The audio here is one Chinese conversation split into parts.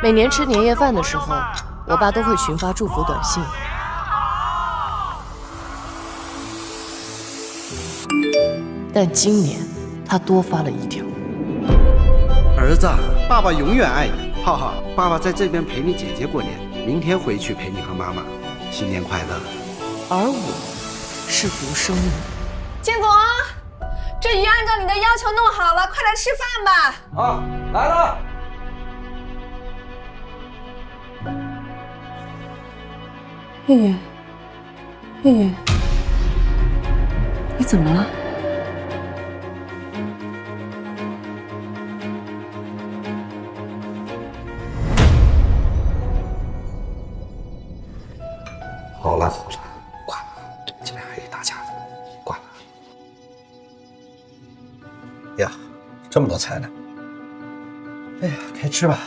每年吃年夜饭的时候，我爸都会群发祝福短信。但今年他多发了一条：儿子，爸爸永远爱你。浩浩，爸爸在这边陪你姐姐过年，明天回去陪你和妈妈。新年快乐。而我是独生女。建总，这鱼按照你的要求弄好了，快来吃饭吧。啊，来了。月月，月月，你怎么了？好了好了，挂了，对不起来还一大家子，挂了。呀，这么多菜呢。哎呀，开吃吧。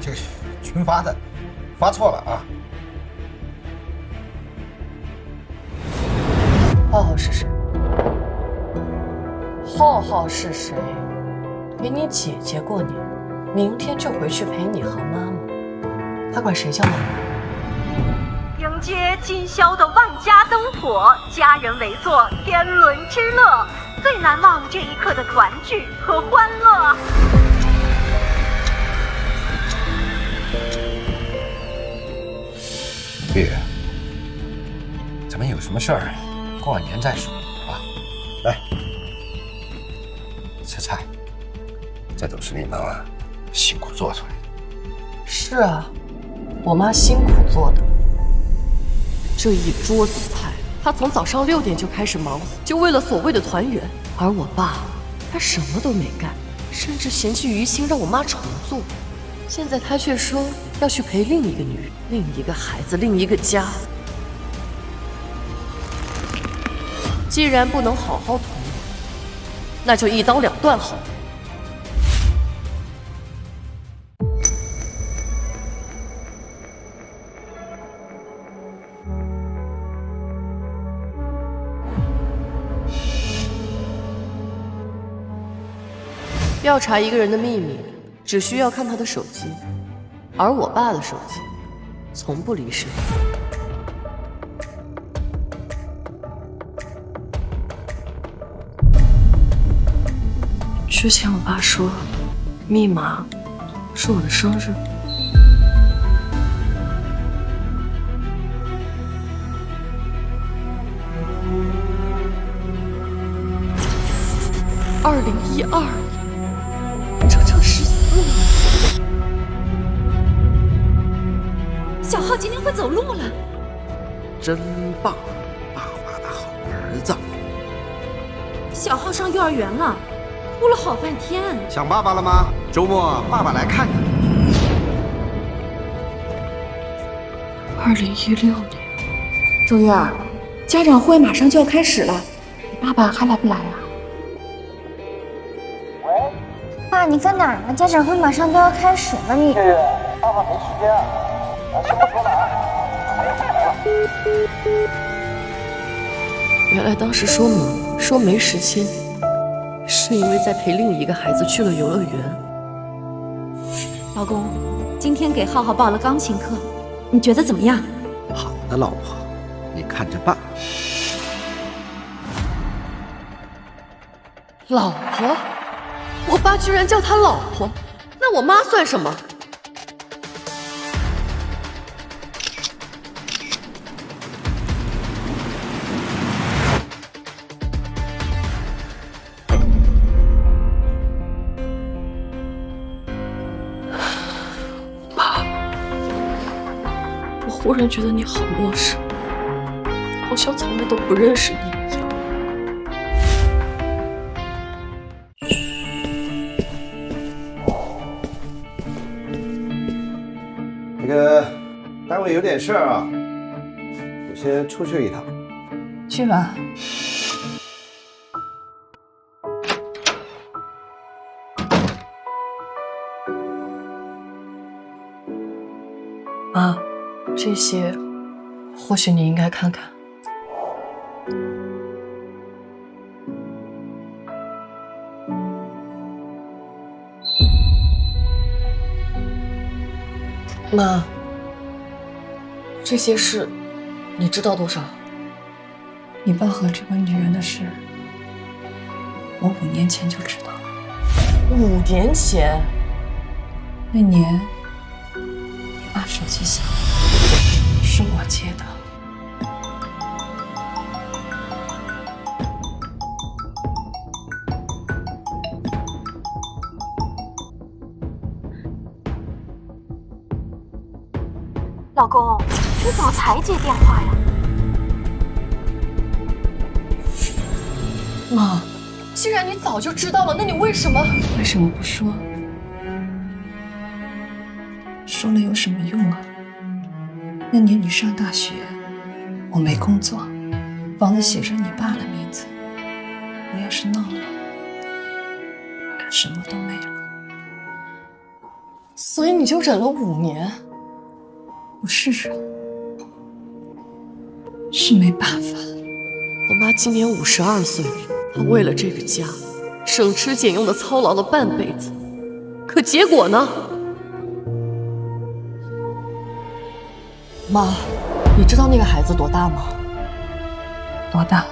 这个群发的，发错了啊。浩浩是谁？浩浩是谁？陪你姐姐过年，明天就回去陪你和妈妈。他管谁叫妈妈？迎接今宵的万家灯火，家人围坐，天伦之乐，最难忘这一刻的团聚和欢乐。月月，咱们有什么事儿？过完年再说啊！来，吃菜，这都是你妈妈辛苦做出来的。是啊，我妈辛苦做的。这一桌子菜，她从早上6点就开始忙活，就为了所谓的团圆。而我爸，他什么都没干，甚至嫌弃于心让我妈重做。现在他却说要去陪另一个女人、另一个孩子、另一个家。既然不能好好团圆，那就一刀两断好了。调查一个人的秘密，只需要看他的手机，而我爸的手机从不离身。之前我爸说，密码是我的生日。2012年，整整14年。小浩今天会走路了，真棒，爸爸的好儿子。小浩上幼儿园了，哭了好半天。想爸爸了吗？周末爸爸来看你。2016年，周月儿，家长会马上就要开始了，你爸爸还来不来啊？爸，你在哪儿呢？家长会马上都要开始了，你。爸爸没时间啊，先不说了啊。原来当时说忙，说没时间，是因为在陪另一个孩子去了游乐园。老公，今天给浩浩报了钢琴课，你觉得怎么样？好的，老婆，你看着办。老婆？我爸居然叫她老婆，那我妈算什么？爸，我忽然觉得你好陌生，好像从来都不认识你一样。那个单位有点事儿啊，我先出去一趟。去吧。妈，这些或许你应该看看。妈，这些事你知道多少？你爸和这个女人的事，我5年前就知道了。5年前，那年你爸手机响，是我接的。老公，你怎么才接电话呀？妈，既然你早就知道了，那你为什么不说？说了有什么用啊？那年你上大学，我没工作，房子写着你爸的名字，我要是闹了，什么都没了。所以你就忍了5年？不是忍，是没办法。我妈今年52岁了，她为了这个家，省吃俭用的操劳了半辈子，可结果呢？妈，你知道那个孩子多大吗？多大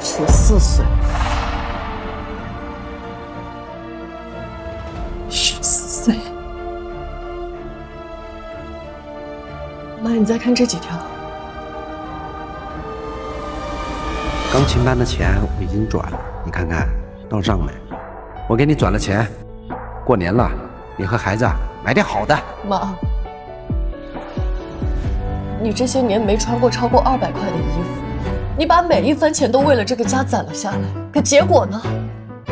？14岁。14岁。妈，你再看这几条。钢琴班的钱我已经转了，你看看到账没？我给你转了钱，过年了，你和孩子买点好的。妈，你这些年没穿过超过200块的衣服，你把每一分钱都为了这个家攒了下来，可结果呢？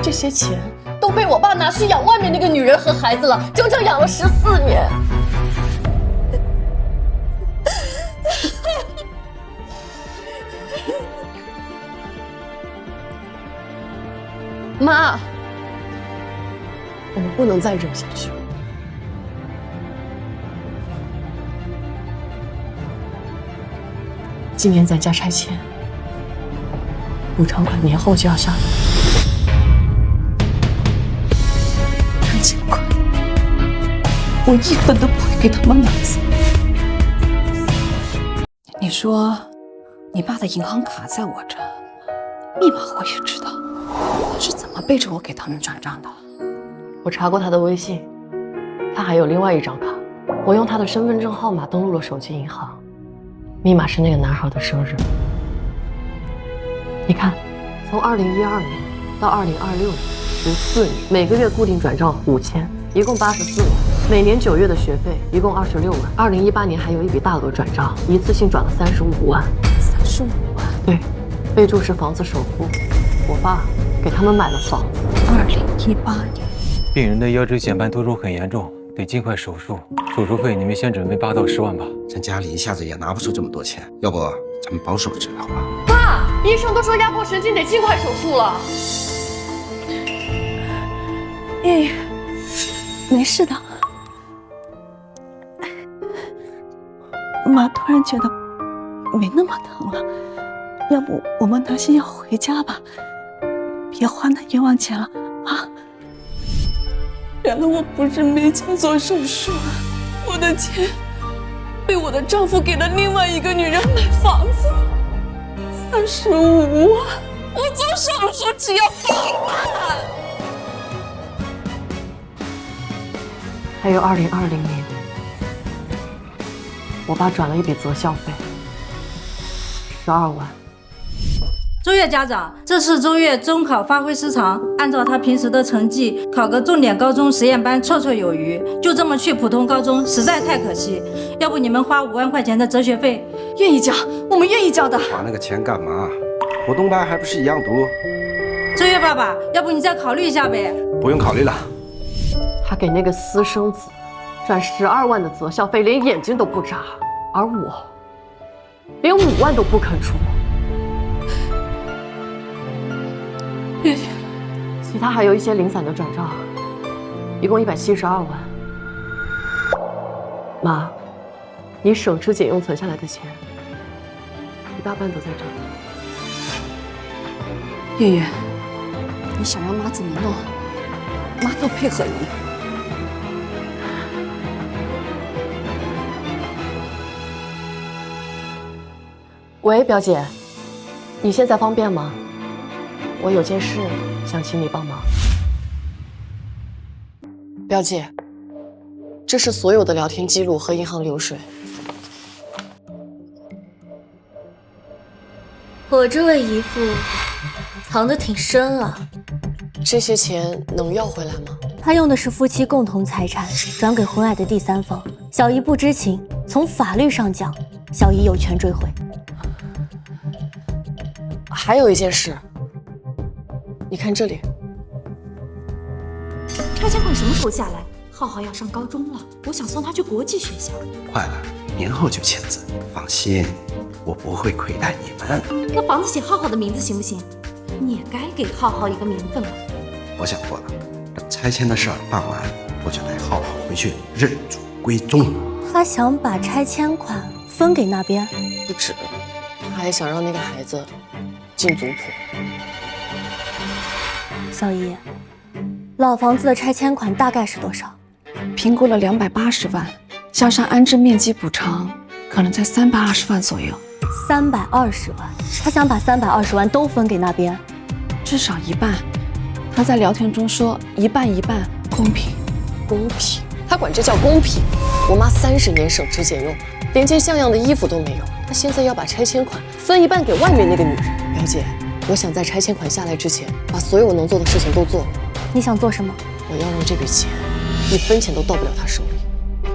这些钱都被我爸拿去养外面那个女人和孩子了，整整养了14年。妈，我们不能再忍下去。今年咱家拆迁，补偿款年后就要下来。拆迁款，我1分都不会给他们拿走。你说，你爸的银行卡在我这，密码我也知道。是怎么背着我给他们转账的？我查过他的微信，他还有另外一张卡，我用他的身份证号码登录了手机银行，密码是那个男孩的生日。你看，从2012年到2026年，14年，每个月固定转账5000，一共84万，每年9月的学费一共26万。2018年还有一笔大额转账，一次性转了35万。35万？对，备注是房子首付。我爸给他们买了房子。2018年，病人的腰椎间盘突出很严重，得尽快手术。手术费你们先准备8到10万吧。咱家里一下子也拿不出这么多钱，要不咱们保守治疗吧？爸，医生都说压迫神经得尽快手术了。没事的。妈突然觉得没那么疼了，要不我们拿些药回家吧。别花那冤枉钱了啊！原来我不是没钱做手术，我的钱被我的丈夫给了另外一个女人买房子，35万，我做手术只要8万。还有2020年，我爸转了一笔择校费，12万。周月家长，这次周月中考发挥失常，按照他平时的成绩，考个重点高中实验班绰绰有余，就这么去普通高中实在太可惜。要不你们花5万块钱的折学费？愿意交，我们愿意交的。花那个钱干嘛？普通班还不是一样读？周月爸爸，要不你再考虑一下呗？不用考虑了。他给那个私生子转12万的择校费，连眼睛都不眨，而我连5万都不肯出。其他还有一些零散的转账，一共172万。妈，你省吃俭用存下来的钱，一大半都在这里。月月，你想让妈怎么弄，妈都配合你。喂，表姐，你现在方便吗？我有件事想请你帮忙。表姐，这是所有的聊天记录和银行流水。我这位姨父藏得挺深啊。这些钱能要回来吗？他用的是夫妻共同财产，转给婚外的第三方，小姨不知情。从法律上讲，小姨有权追回。还有一件事，你看这里，拆迁款什么时候下来？浩浩要上高中了，我想送他去国际学校。快了，年后就签字。放心，我不会亏待你们。那房子写浩浩的名字行不行？你也该给浩浩一个名分了。我想过了，等拆迁的事儿办完，我就带浩浩回去认祖归宗。他想把拆迁款分给那边？不止，他还想让那个孩子进族谱。小姨，老房子的拆迁款大概是多少？评估了280万，加上安置面积补偿，可能在320万左右。320万，他想把320万都分给那边，至少一半。他在聊天中说一半一半，公平。公平？他管这叫公平？我妈30年省吃俭用，连件像样的衣服都没有，她现在要把拆迁款分一半给外面那个女人。表姐，我想在拆迁款下来之前，把所有能做的事情都做了。你想做什么？我要让这笔钱一分钱都到不了她手里。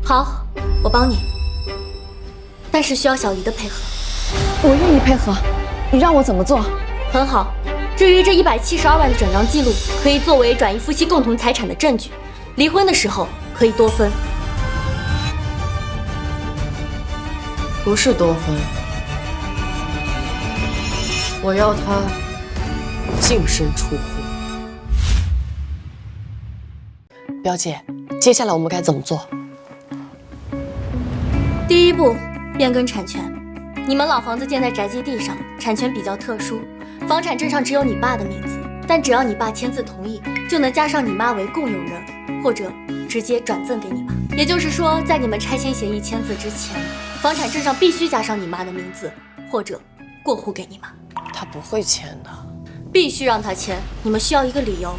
好，我帮你，但是需要小姨的配合。我愿意配合，你让我怎么做？很好。至于这172万的转账记录，可以作为转移夫妻共同财产的证据，离婚的时候可以多分。不是多分，我要他净身出户。表姐，接下来我们该怎么做？第一步，变更产权。你们老房子建在宅基地上，产权比较特殊，房产证上只有你爸的名字，但只要你爸签字同意，就能加上你妈为共有人，或者直接转赠给你妈。也就是说，在你们拆迁协议签字之前，房产证上必须加上你妈的名字，或者过户给你妈。他不会签的，必须让他签。你们需要一个理由。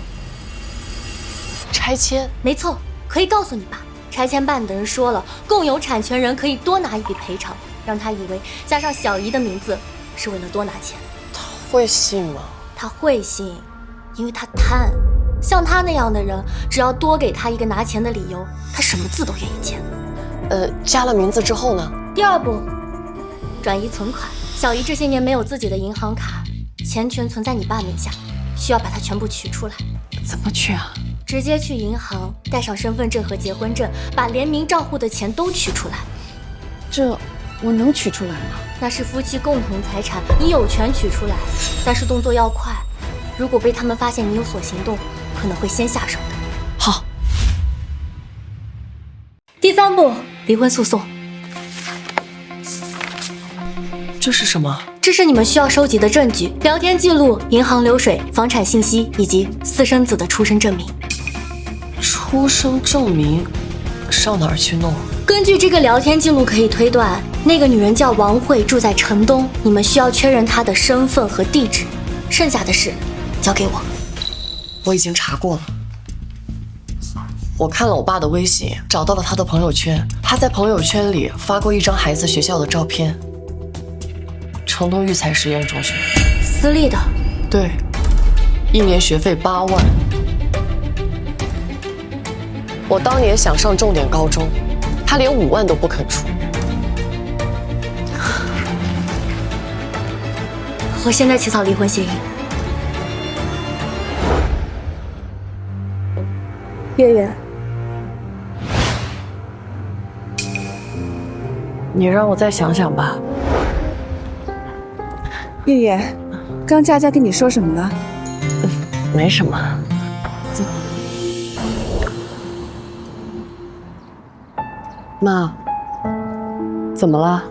拆迁？没错，可以告诉你爸。拆迁办的人说了，共有产权人可以多拿一笔赔偿，让他以为加上小姨的名字是为了多拿钱。他会信吗？他会信，因为他贪。像他那样的人，只要多给他一个拿钱的理由，他什么字都愿意签。加了名字之后呢？第二步，转移存款。小姨这些年没有自己的银行卡，钱全存在你爸名下，需要把它全部取出来。怎么取啊？直接去银行，带上身份证和结婚证，把联名账户的钱都取出来。这我能取出来吗？那是夫妻共同财产，你有权取出来，但是动作要快。如果被他们发现你有所行动，可能会先下手的。好。第三步，离婚诉讼。这是什么？这是你们需要收集的证据：聊天记录、银行流水、房产信息以及私生子的出生证明。出生证明上哪儿去弄？根据这个聊天记录可以推断，那个女人叫王慧，住在城东。你们需要确认她的身份和地址，剩下的事交给我。我已经查过了，我看了我爸的微信，找到了他的朋友圈，他在朋友圈里发过一张孩子学校的照片，城东育才实验中学，私立的。对，1年学费8万。我当年想上重点高中，他连5万都不肯出。我现在起草离婚协议。月月，你让我再想想吧。月月，刚佳佳跟你说什么了？没什么。走。妈，怎么了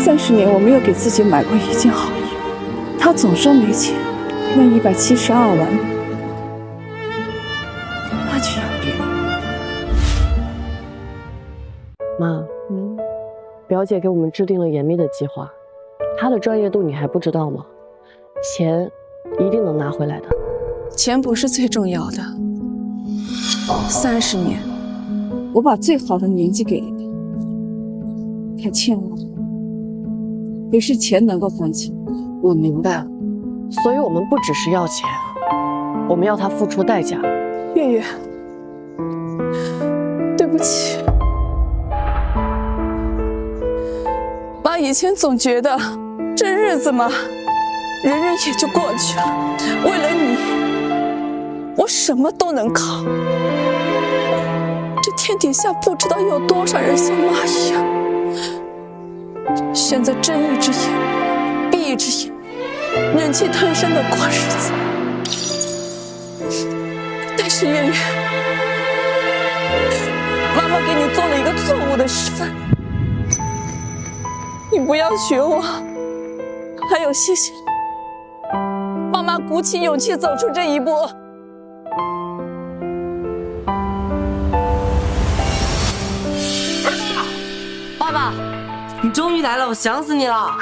？30年我没有给自己买过一件好衣服，他总说没钱，那172万，那就要给。妈，表姐给我们制定了严密的计划，她的专业度你还不知道吗？钱一定能拿回来的。钱不是最重要的。30年，我把最好的年纪给了你，还欠我，不是钱能够换钱。我明白了，所以我们不只是要钱，我们要他付出代价。月月，对不起，妈以前总觉得这日子嘛，忍忍也就过去了。为了你，我什么都能扛。这天底下不知道有多少人像妈一样，选择睁一只眼闭一只眼，忍气吞声的过日子。但是月月，妈妈给你做了一个错误的示范，你不要学我。还有谢谢你，妈妈鼓起勇气走出这一步。爸爸，你终于来了，我想死你了。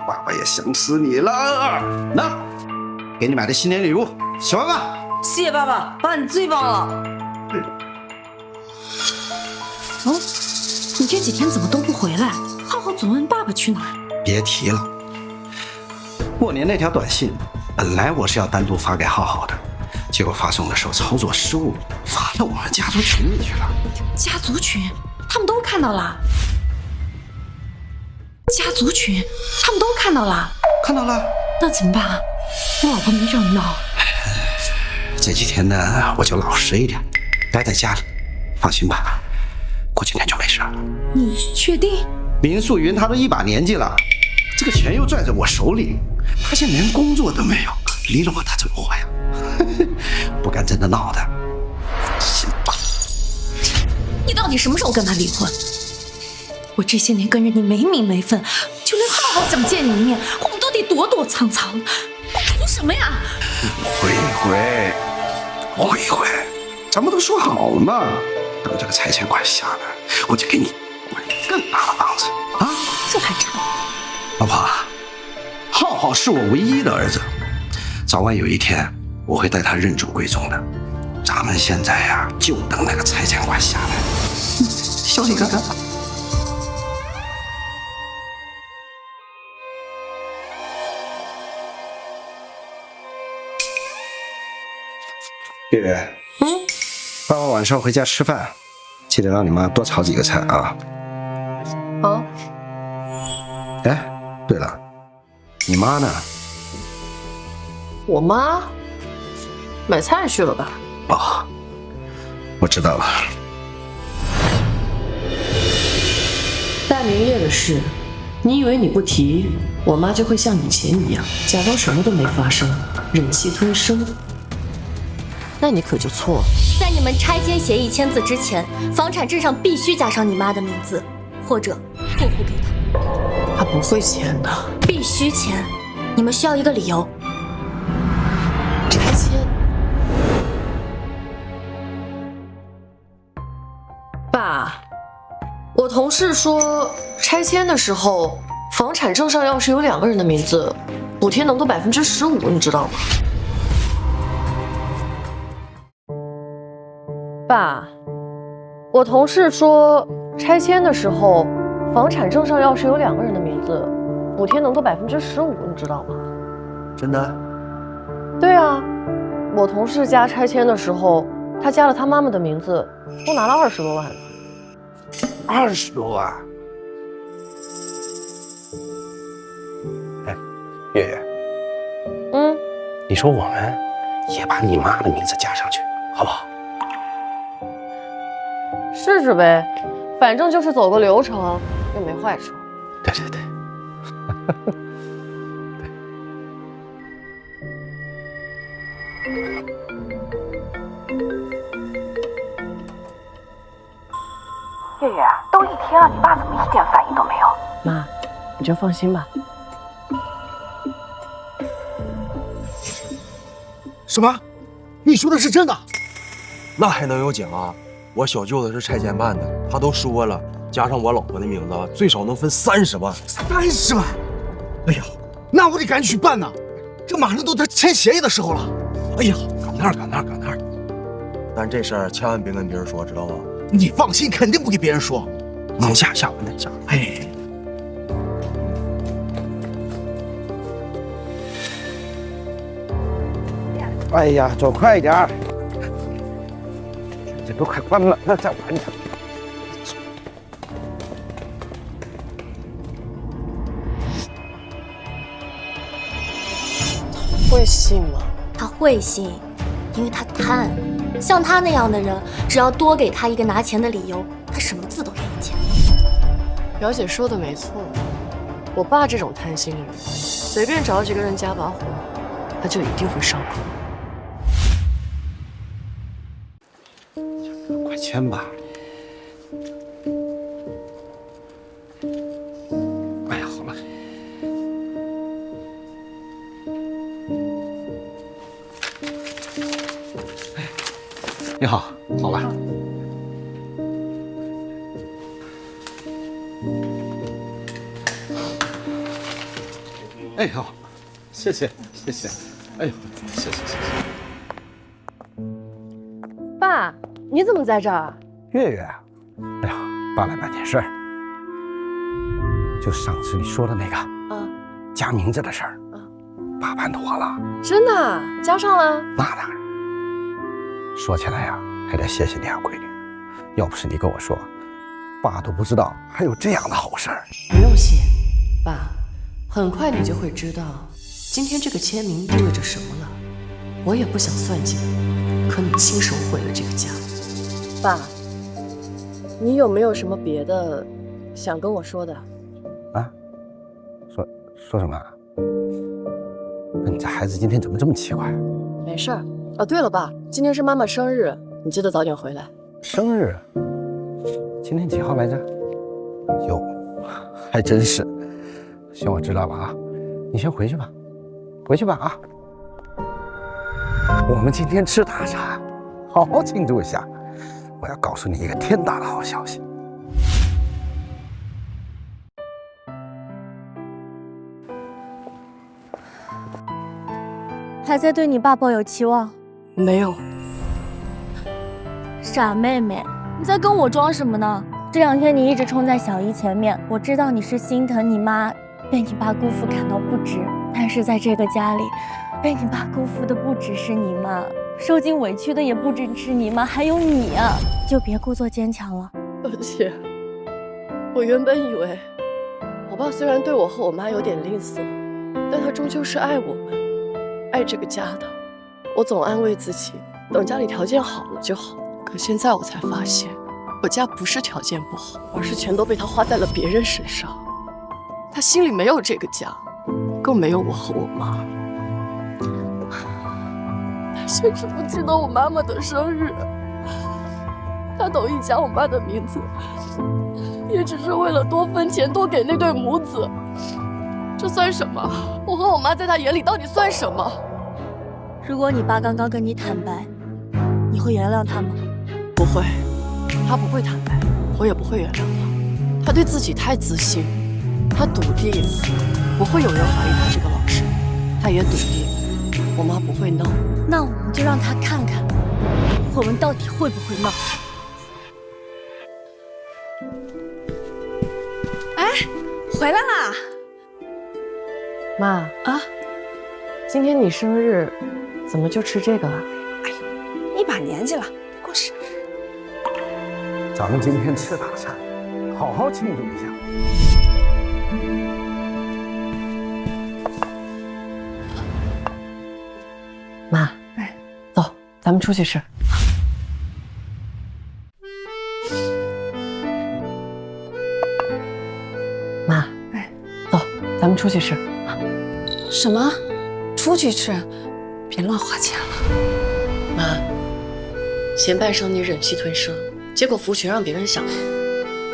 爸爸也想死你了。那，给你买的新年礼物，喜欢吧？谢谢爸爸，爸你最棒了。哦，你这几天怎么都不回来？浩浩总问爸爸去哪儿。别提了，过年那条短信，本来我是要单独发给浩浩的，结果发送的时候操作失误，发到我们家族群里去了。家族群，他们都看到了。家族群，他们都看到了。看到了。那怎么办啊？我老婆没让你闹。这几天呢，我就老实一点，待在家里。放心吧，过几天就没事了。你确定？林素云她都一把年纪了，这个钱又攥在我手里，她现在连工作都没有，离了我她怎么活呀？不敢真的闹的，放心吧。你到底什么时候跟他离婚？我这些年跟着你没名没分，就连浩浩想见你一面，我们都得躲躲藏藏。我图什么呀？慧慧，咱们都说好了嘛，等这个拆迁款下来，我就给你买更大的房子啊！这还差。老婆，浩浩是我唯一的儿子，早晚有一天我会带他认祖归宗的。咱们现在呀，就等那个拆迁款下来。小李哥。月月，爸爸晚上回家吃饭，记得让你妈多炒几个菜啊。好。哎，对了，你妈呢？我妈买菜去了吧？哦，我知道了。大明夜的事，你以为你不提，我妈就会像以前一样，假装什么都没发生，忍气吞声？那你可就错了。在你们拆迁协议签字之前，房产证上必须加上你妈的名字，或者过户给她。她不会签的。必须签，你们需要一个理由。拆迁。爸，我同事说拆迁的时候，房产证上要是有2个人的名字，补贴能够15%，你知道吗？爸，我同事说拆迁的时候，房产证上要是有2个人的名字，补贴能够15%，你知道吗？真的？对啊，我同事家拆迁的时候，他加了他妈妈的名字，都拿了20多万。20多万？哎，月月，你说我们也把你妈的名字加上去，好不好？试试呗，反正就是走个流程，又没坏处。对对对。月月，都一天了，你爸怎么一点反应都没有？妈，你就放心吧。什么？你说的是真的？那还能有假啊？我小舅子是拆迁办的，他都说了，加上我老婆的名字，最少能分30万。30万！哎呀，那我得赶紧去办呐！这马上都到签协议的时候了。哎呀，赶那儿！但这事儿千万别跟别人说，知道吗？你放心，肯定不给别人说。能下完再下。哎。哎呀，走快点儿！这都快关了，那再晚点。会信吗？他会信，因为他贪。像他那样的人，只要多给他一个拿钱的理由，他什么字都愿意签。表姐说的没错，我爸这种贪心的人，随便找几个人加把火，他就一定会上钩。快签吧。哎呀，好了。哎，你好，好了。哎呦，谢谢。哎呦，谢谢。爸，你怎么在这儿？月月，哎呀，爸来办件事儿，就上次你说的那个，加名字的事儿，爸办妥了。真的加上了？那当然。说起来呀，还得谢谢你啊，闺女，要不是你跟我说，爸都不知道还有这样的好事儿。不用谢，爸，很快你就会知道今天这个签名意味着什么了。我也不想算计你，可你亲手毁了这个家。爸，你有没有什么别的想跟我说的？啊？说什么？你这孩子今天怎么这么奇怪？没事儿。哦，对了，爸，今天是妈妈生日，你记得早点回来。生日？今天几号来着？哟，还真是。行，我知道了啊，你先回去吧，啊。我们今天吃大餐，好好庆祝一下。我要告诉你一个天大的好消息。还在对你爸抱有期望？没有。傻妹妹，你在跟我装什么呢？这2天你一直冲在小姨前面，我知道你是心疼你妈被你爸辜负感到不值，但是在这个家里，被你爸辜负的不只是你妈，受尽委屈的也不只是你妈，还有你啊！就别故作坚强了。而且，我原本以为，我爸虽然对我和我妈有点吝啬，但他终究是爱我们，爱这个家的。我总安慰自己，等家里条件好了就好。可现在我才发现，我家不是条件不好，而是全都被他花在了别人身上。他心里没有这个家，更没有我和我妈。他甚至不记得我妈妈的生日，他同意加我妈的名字，也只是为了多分钱，多给那对母子。这算什么？我和我妈在他眼里到底算什么？如果你爸刚刚跟你坦白，你会原谅他吗？不会，他不会坦白，我也不会原谅他。他对自己太自信，他笃定不会有人怀疑他这个老实，他也笃定我妈不会闹。那我们就让他看看，我们到底会不会闹。哎，回来啦！妈啊，今天你生日，怎么就吃这个了？哎呀，一把年纪了，过生日。咱们今天吃大餐，好好庆祝一下。妈，走，咱们出去吃。们出去吃。什么？出去吃？别乱花钱了。妈，前半生你忍气吞声，结果福全让别人享了，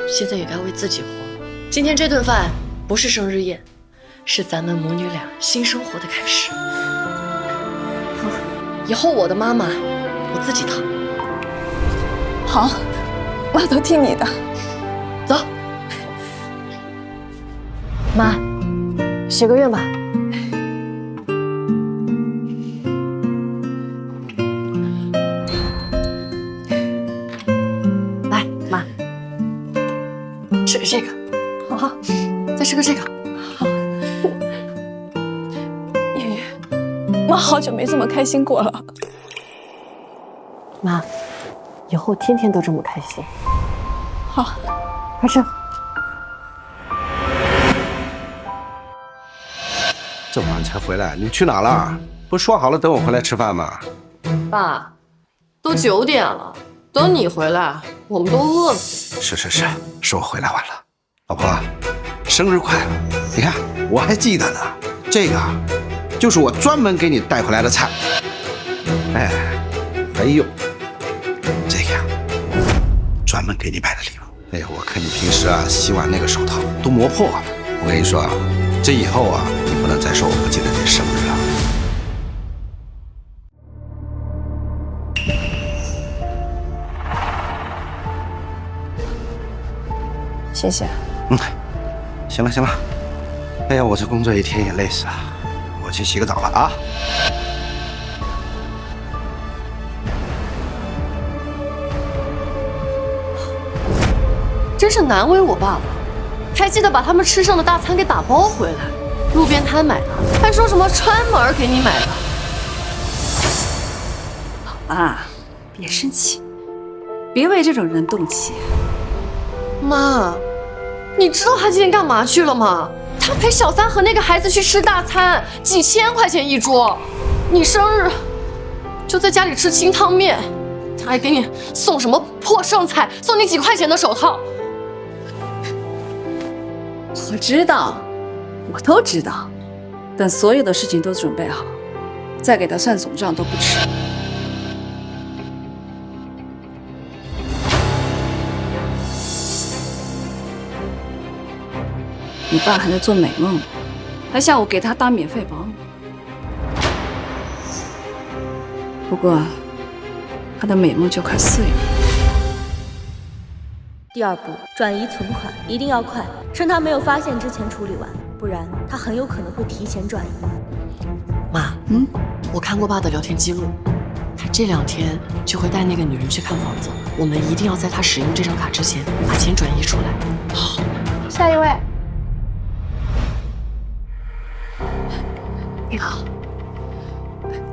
现在也该为自己活了。今天这顿饭不是生日宴，是咱们母女俩新生活的开始。好，以后我的妈妈我自己疼。好，妈都听你的。走，妈，许个愿吧。来，妈，吃个这个。好，再吃个这个。好。月月，妈好久没这么开心过了。妈，以后天天都这么开心。好，快吃。这么晚才回来，你去哪了？不说好了等我回来吃饭吗？爸，都9点了，等你回来，我们都饿死。是我回来晚了。老婆，生日快乐！你看我还记得呢，这个就是我专门给你带回来的菜。哎，还有这个呀，专门给你买的礼物。哎呀，我看你平时啊洗碗那个手套都磨破了。我跟你说啊，这以后啊，你不能再说我不记得你生日了。谢谢。行了，哎呀，我这工作一天也累死了，我去洗个澡了啊。真是难为我爸了，还记得把他们吃剩的大餐给打包回来，路边摊买的，还说什么专门给你买的。老妈，别生气，别为这种人动气。妈，你知道他今天干嘛去了吗？他陪小三和那个孩子去吃大餐，几千块钱一桌。你生日就在家里吃清汤面，他还给你送什么破剩菜，送你几块钱的手套。我知道，我都知道。等所有的事情都准备好，再给他算总账都不迟。你爸还在做美梦呢，还下午给他当免费保姆。不过，他的美梦就快碎了。第2步，转移存款一定要快，趁他没有发现之前处理完，不然他很有可能会提前转移。妈，我看过爸的聊天记录，他这2天就会带那个女人去看房子，我们一定要在他使用这张卡之前把钱转移出来。好，下一位。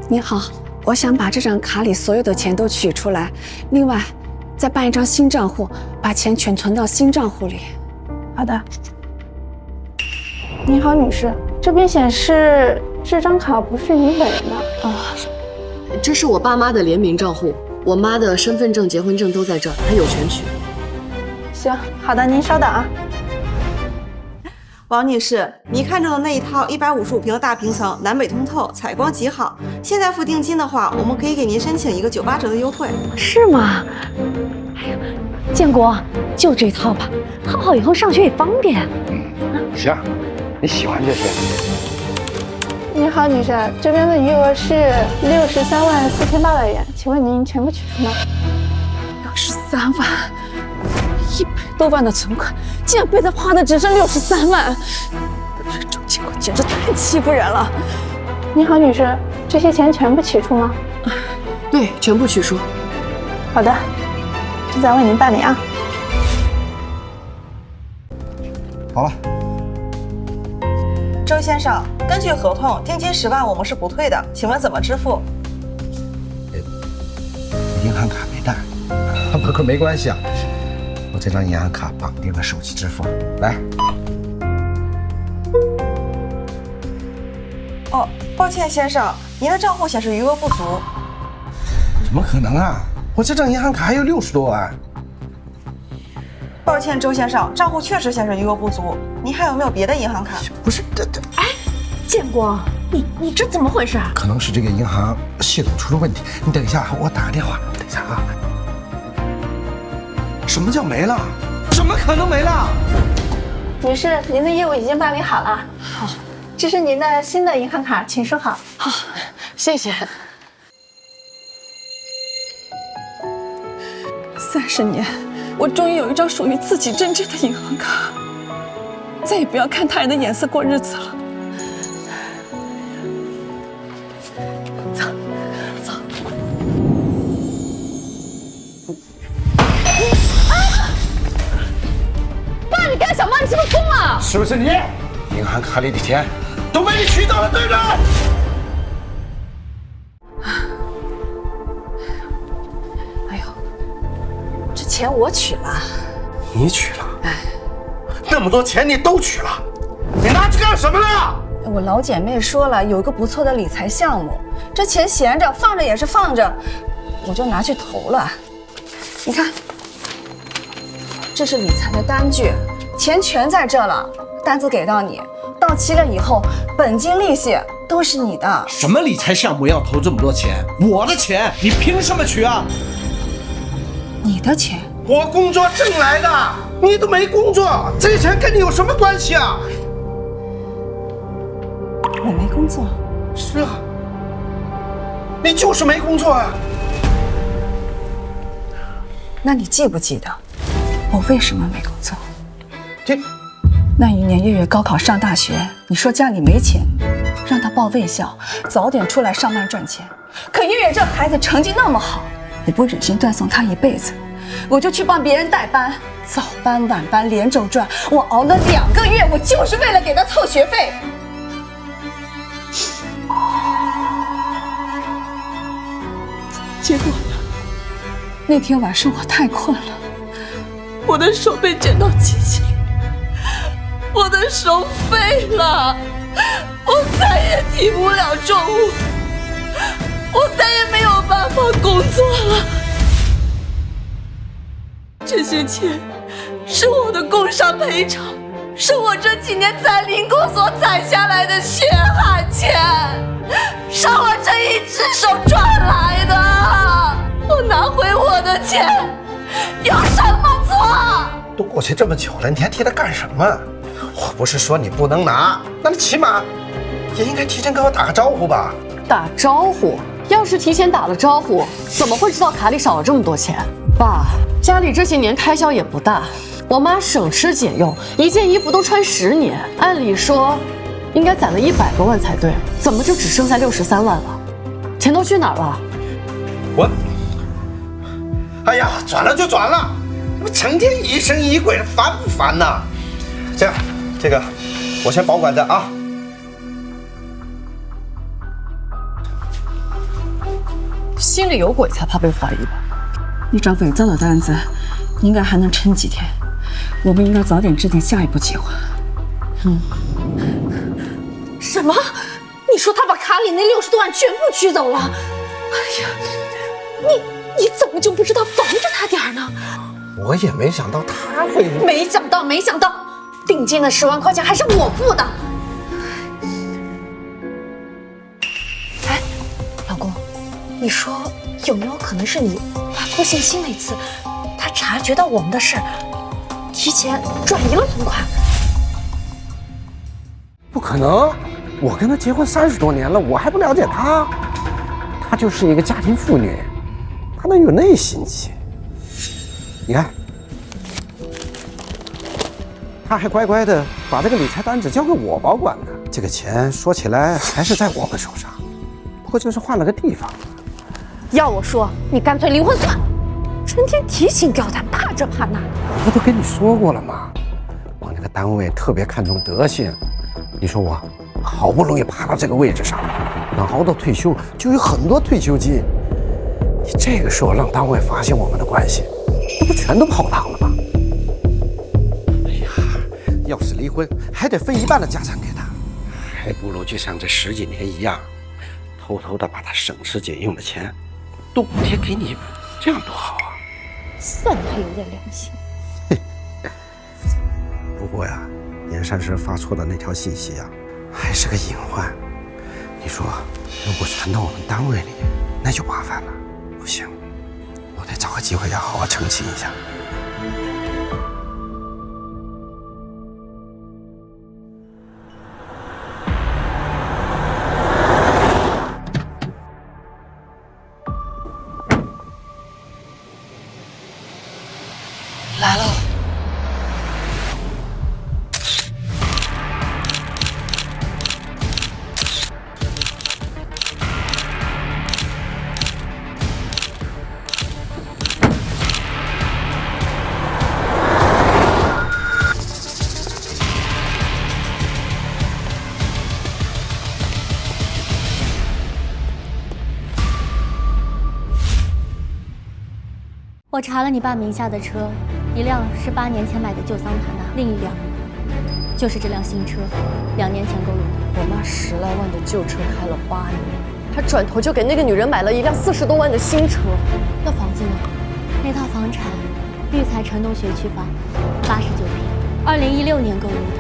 你好，我想把这张卡里所有的钱都取出来，另外再办一张新账户，把钱全存到新账户里。好的。你好，女士，这边显示这张卡不是你本人的。这是我爸妈的联名账户，我妈的身份证、结婚证都在这儿，她有权取。行，好的，您稍等啊。王女士，你看中的那一套155平的大平层，南北通透，采光极好。现在付定金的话，我们可以给您申请一个98折的优惠。是吗？哎呀，建国，就这套吧，套好以后上学也方便。行，你喜欢就行。你好，女士，这边的余额是634800元，请问您全部取出吗？63万，100多万的存款，竟然被他花的只剩63万，周建国简直太欺负人了。你好，女士，这些钱全部取出吗？对，全部取出。好的，正在为您办理啊。好了。周先生，根据合同，定金10万我们是不退的，请问怎么支付？银行卡没带，不过没关系啊，我这张银行卡绑定了手机支付。来，哦，抱歉先生，您的账户显示余额不足。怎么可能啊？我这张银行卡还有60多万。抱歉，周先生，账户确实显示余额不足。您还有没有别的银行卡？不是，建国，你这怎么回事？可能是这个银行系统出了问题。你等一下，我打个电话。等一下啊。什么叫没了？怎么可能没了？女士，您的业务已经办理好了。好，这是您的新的银行卡，请收好。好，谢谢。30年，我终于有一张属于自己真正的银行卡，再也不要看他人的眼色过日子了。走，走。爸，你干什么？你是不是疯了？是不是你？银行卡里的钱都被你取走了，对不对？钱我取了，你取了？那么多钱你都取了，你拿去干什么了？我老姐妹说了，有一个不错的理财项目，这钱闲着放着也是放着，我就拿去投了。你看，这是理财的单据，钱全在这了，单子给到你，到期了以后，本金利息都是你的。什么理财项目要投这么多钱？我的钱，你凭什么取啊？你的钱，我工作挣来的，你都没工作，这钱跟你有什么关系啊？我没工作。是啊，你就是没工作啊。那你记不记得我为什么没工作？这那一年月月高考上大学，你说家里没钱，让他报卫校，早点出来上班赚钱。可月月这孩子成绩那么好，我不忍心断送他一辈子，我就去帮别人代班，早班晚班连轴转，我熬了2个月，我就是为了给他凑学费。结果呢？那天晚上我太困了，我的手被剪到机器里，我的手废了，我再也提不了重物，我再也没有办法工作了。这些钱是我的工伤赔偿，是我这几年在零工所攒下来的血汗钱，是我这一只手赚来的。我拿回我的钱有什么错？都过去这么久了，你还提它干什么？我不是说你不能拿，那你起码也应该提前跟我打个招呼吧。打招呼？要是提前打了招呼，怎么会知道卡里少了这么多钱？爸，家里这些年开销也不大，我妈省吃俭用，一件衣服都穿10年，按理说应该攒了100多万才对，怎么就只剩下63万了？钱都去哪儿了？哎呀，转了就转了，成天疑神疑鬼的，烦不烦呐？这样，这个我先保管着啊。心里有鬼才怕被怀疑吧？一张伪造的单子，应该还能撑几天。我们应该早点制定下一步计划。什么？你说他把卡里那60多万全部取走了？哎呀，你怎么就不知道防着他点儿呢？我也没想到他会……没想到，定金的10万块钱还是我付的。哎，老公，你说有没有可能是你发错信息那次，他察觉到我们的事，提前转移了存款？不可能，我跟他结婚30多年了，我还不了解他？她就是一个家庭妇女，她能有那心气？你看，她还乖乖的把这个理财单子交给我保管呢。这个钱说起来还是在我们手上，不过就是换了个地方。要我说，你干脆离婚算了，成天提心吊胆，怕这怕那。我不都跟你说过了吗？我那个单位特别看重德行。你说我好不容易爬到这个位置上，能熬到退休，就有很多退休金。你这个时候让单位发现我们的关系，那不全都泡汤了吗？哎呀，要是离婚，还得分1半的家产给他，还不如就像这10几年一样，偷偷的把他省吃俭用的钱都补贴给你，这样多好啊！算他有点良心。不过呀，燕山市发出的那条信息啊，还是个隐患。你说，如果传到我们单位里，那就麻烦了。不行，我得找个机会要好好澄清一下。来了。我查了你爸名下的车，一辆是8年前买的旧桑塔纳，另一辆就是这辆新车，2年前购入的。我妈10来万的旧车开了8年，她转头就给那个女人买了一辆40多万的新车。那房子呢？那套房产，育才城东学区房，89平，2016年购入的，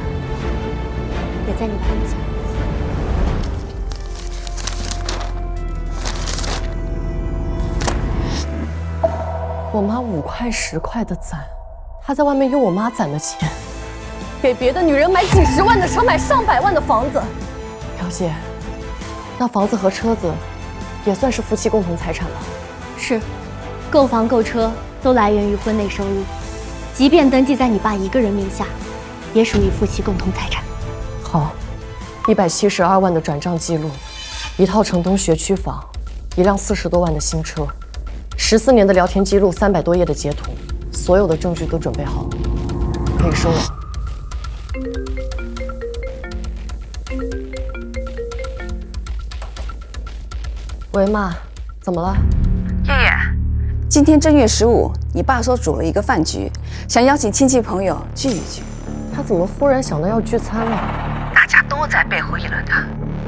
也在你爸名下。我妈5块10块的攒，她在外面用我妈攒的钱，给别的女人买几10万的车，买上百万的房子。表姐，那房子和车子也算是夫妻共同财产吧？是，购房购车都来源于婚内收入，即便登记在你爸一个人名下，也属于夫妻共同财产。好，172万的转账记录，一套城东学区房，一辆40多万的新车。14年的聊天记录，300多页的截图，所有的证据都准备好了，可以收了。喂，妈，怎么了？叶叶，今天正月15，你爸说组了一个饭局，想邀请亲戚朋友聚一聚。他怎么忽然想到要聚餐了？大家都在背后议论他，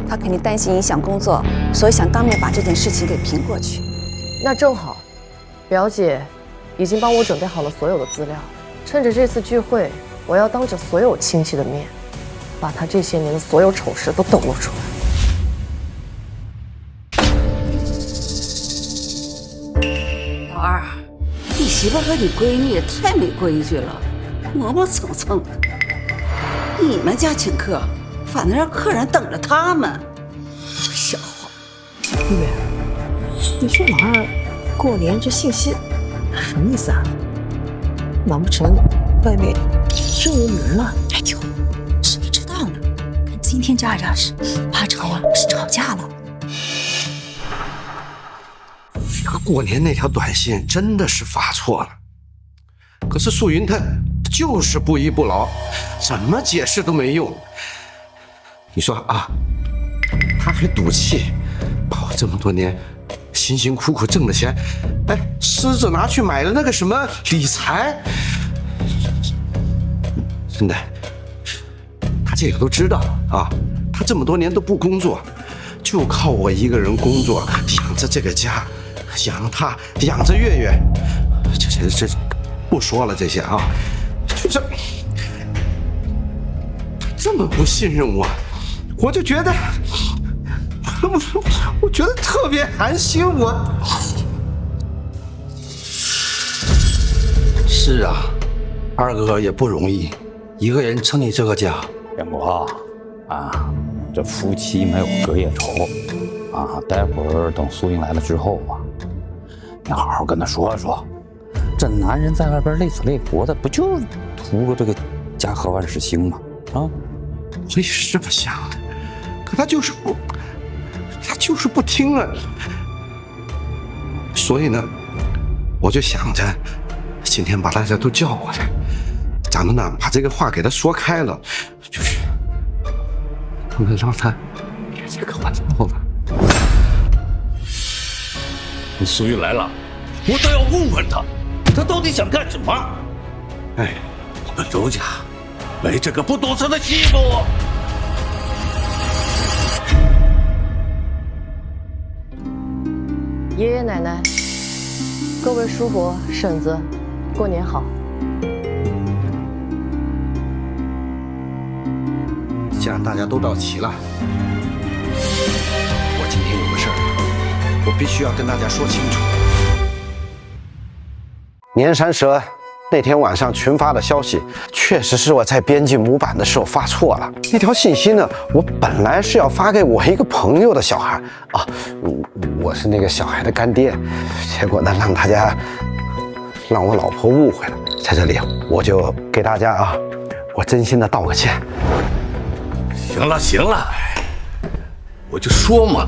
他肯定担心影响工作，所以想当面把这件事情给评过去。那正好，表姐已经帮我准备好了所有的资料，趁着这次聚会，我要当着所有亲戚的面，把她这些年的所有丑事都抖露出来。老二，你媳妇和你闺女也太没规矩了，磨磨蹭蹭的。你们家请客，反正让客人等着他们，笑话。月，你说老二过年这信息什么意思啊？难不成外面真有女人了？哎呦，谁知道呢？看今天这架势，八成呀是吵架了。过年那条短信真的是发错了，可是素云她就是不依不饶，怎么解释都没用。你说啊，他还赌气把我这么多年辛辛苦苦挣的钱，哎，私自拿去买了那个什么理财。真的，他这个都知道啊，他这么多年都不工作，就靠我一个人工作养着这个家，养他，养着月月。这不说了这些啊，就是这么不信任我就觉得，我觉得特别寒心。是啊，二哥也不容易，一个人撑起这个家。元国啊，这夫妻没有隔夜仇啊。待会儿等苏英来了之后啊，你好好跟他说说，这男人在外边累死累活的，不就图个这个家和万事兴吗？啊，我也是这么想的，可他就是不听啊。所以呢，我就想着今天把大家都叫过来，咱们呢把这个话给他说开了，就是不能让他别这个玩笑了。苏玉来了，我倒要问问他，他到底想干什么？哎，我们周家没这个不懂事的媳妇。爷爷奶奶，各位叔伯婶子，过年好。既然大家都到齐了，我今天有个事儿，我必须要跟大家说清楚。年30那天晚上群发的消息，确实是我在编辑模板的时候发错了。那条信息呢，我本来是要发给我一个朋友的小孩啊，我是那个小孩的干爹，结果呢让我老婆误会了。在这里我就给大家啊，我真心的道个歉。行了，我就说嘛，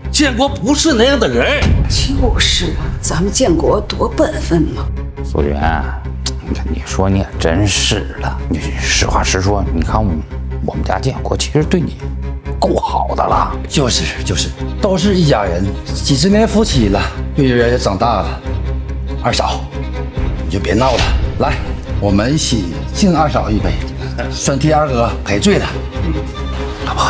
建国不是那样的人。就是啊，咱们建国多本分嘛。素媛，你说你也真是的，你实话实说，你看我们家建国其实对你够好的了。就是，都是一家人，几十年夫妻了，月月也长大了。二嫂，你就别闹了，来，我们一起敬二嫂一杯，算替二哥赔罪了。老婆，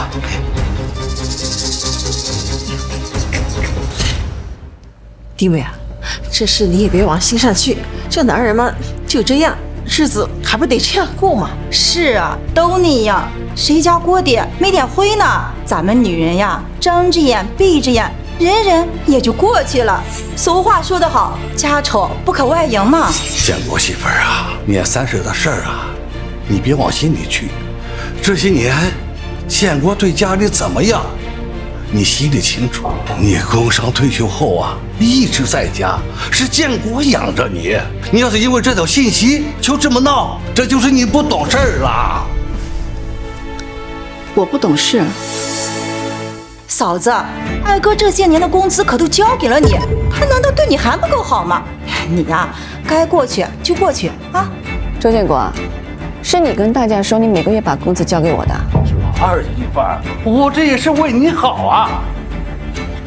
弟妹啊，这事你也别往心上去，这男人嘛就这样，日子还不得这样过吗？是啊，都那样，谁家锅底没点灰呢？咱们女人呀，睁着眼闭着眼，忍也就过去了。俗话说得好，家丑不可外扬嘛。建国媳妇儿啊，年30的事儿啊，你别往心里去。这些年，建国对家里怎么样，你心里清楚。你工伤退休后啊，一直在家，是建国养着你。你要是因为这条信息就这么闹，这就是你不懂事儿啦。我不懂事。嫂子，二哥这些年的工资可都交给了你，他难道对你还不够好吗？你呀，该过去就过去啊。周建国，是你跟大家说你每个月把工资交给我的。二媳妇儿，我这也是为你好啊。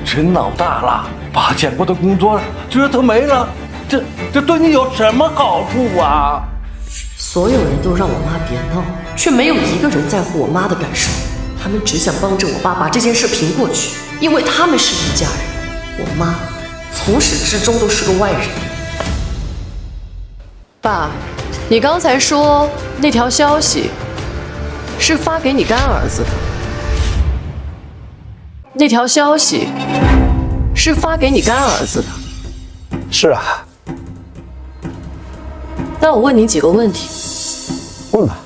真闹大了，把建国的工作折腾没了，这对你有什么好处啊？所有人都让我妈别闹，却没有一个人在乎我妈的感受。他们只想帮着我爸把这件事平过去，因为他们是一家人。我妈从始至终都是个外人。爸，你刚才说那条消息是发给你干儿子的，那条消息是发给你干儿子的。是啊。那我问你几个问题。问吧。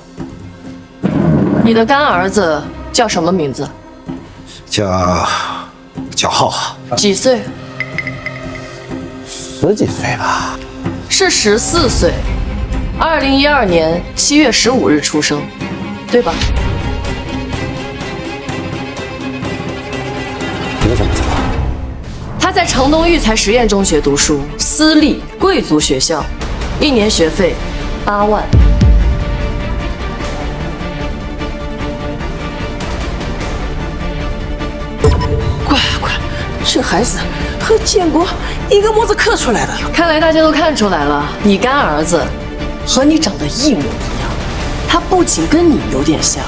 你的干儿子叫什么名字？叫浩浩。几岁？10几岁吧。是14岁，2012年7月15日出生，对吧？你怎么知道？他在城东育才实验中学读书，私立贵族学校，1年学费8万。乖，这孩子和建国一个模子刻出来的。看来大家都看出来了，你干儿子和你长得一模一样。他不仅跟你有点像，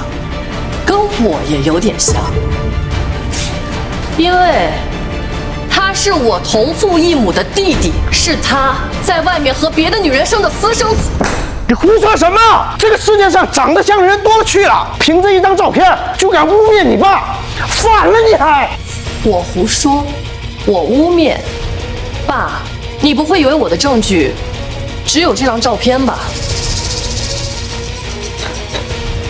跟我也有点像，因为他是我同父异母的弟弟，是他在外面和别的女人生的私生子。你胡说什么？这个世界上长得像的人多了去了，凭着一张照片就敢污蔑你爸，反了你还！我胡说，我污蔑，爸，你不会以为我的证据只有这张照片吧？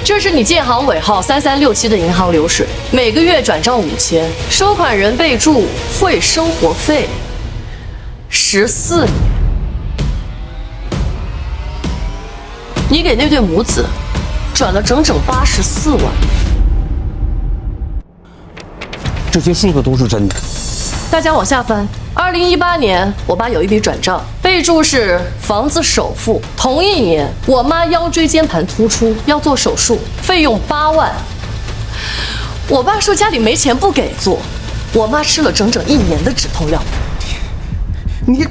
这是你建行尾号3367的银行流水，每个月转账5000，收款人备注汇生活费，14年。你给那对母子转了整整84万。这些数字都是真的。大家往下翻，2018年我爸有一笔转账，备注是房子首付。同一年，我妈腰椎间盘突出要做手术，费用8万。我爸说家里没钱不给做，我妈吃了整整1年的止痛药。你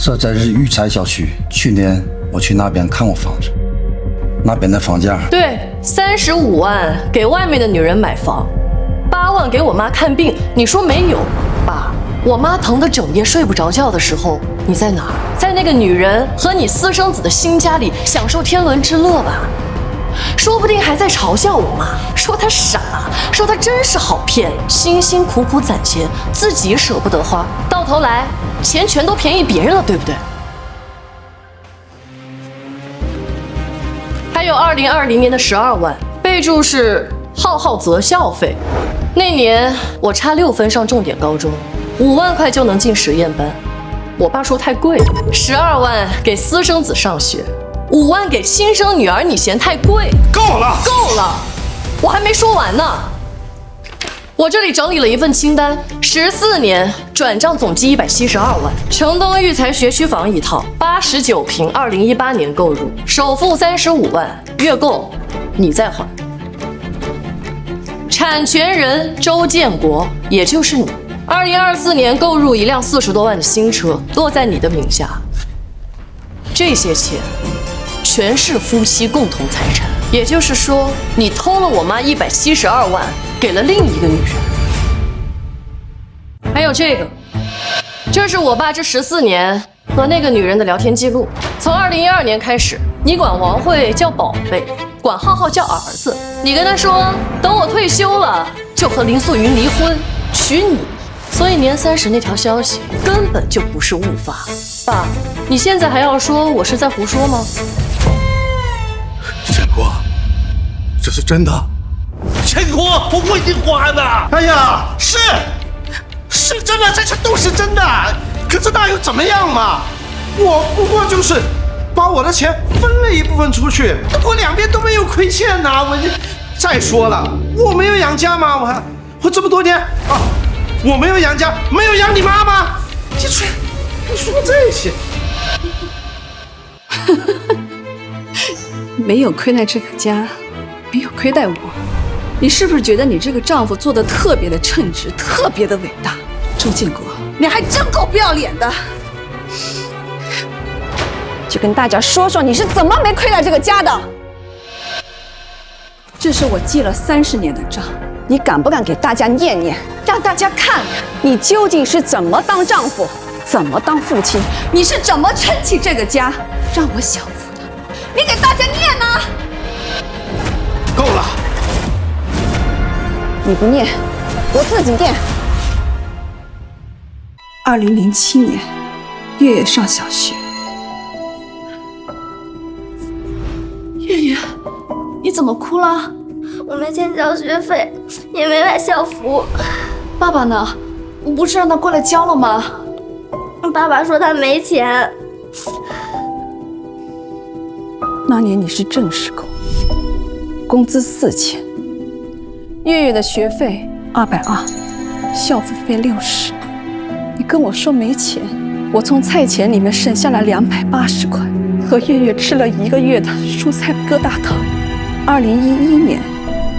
这真是育才小区。去年我去那边看过房子，那边的房价对，35万给外面的女人买房，8万给我妈看病。你说没有？爸，我妈疼得整夜睡不着觉的时候，你在哪儿？在那个女人和你私生子的新家里享受天伦之乐吧。说不定还在嘲笑我妈，说她傻，说她真是好骗，辛辛苦苦攒钱，自己舍不得花，到头来钱全都便宜别人了，对不对？还有2020年的12万，备注是浩浩择校费。那年我差6分上重点高中，5万块就能进实验班，我爸说太贵了，12万给私生子上学，5万给亲生女儿，你嫌太贵？够了，够了，我还没说完呢。我这里整理了一份清单，14年转账总计172万，城东育才学区房一套，89平，2018年购入，首付35万，月供你再还。产权人周建国，也就是你，2024年购入一辆40多万的新车，落在你的名下。这些钱全是夫妻共同财产，也就是说，你偷了我妈172万，给了另一个女人。还有这个，这是我爸这14年和那个女人的聊天记录。从2012年开始，你管王慧叫宝贝，管浩浩叫儿子。你跟他说，等我退休了就和林素云离婚，娶你。所以年30那条消息根本就不是误发。爸，你现在还要说我是在胡说吗？建国，这是真的。建国，我为你还的。哎呀，是真的，这些都是真的。可是那又怎么样嘛？我不过就是把我的钱分了一部分出去，我两边都没有亏欠呐。再说了，我没有养家吗？我这么多年啊，我没有养家，没有养你妈吗？你说这些，没有亏待这个家，没有亏待我。你是不是觉得你这个丈夫做的特别的称职，特别的伟大？周建国，你还真够不要脸的！就跟大家说说你是怎么没亏待这个家的。这是我记了30年的账，你敢不敢给大家念念，让大家看看你究竟是怎么当丈夫，怎么当父亲，你是怎么撑起这个家，让我享福的？你给大家念呢？够了！你不念，我自己念。2007年，月月上小学。月月，你怎么哭了？我没钱交学费，也没买校服。爸爸呢？我不是让他过来交了吗？爸爸说他没钱。那年你是正式工，工资4000，月月的学费220，校服费60。你跟我说没钱，我从菜钱里面省下来280块，和月月吃了1个月的蔬菜疙瘩汤。2011年，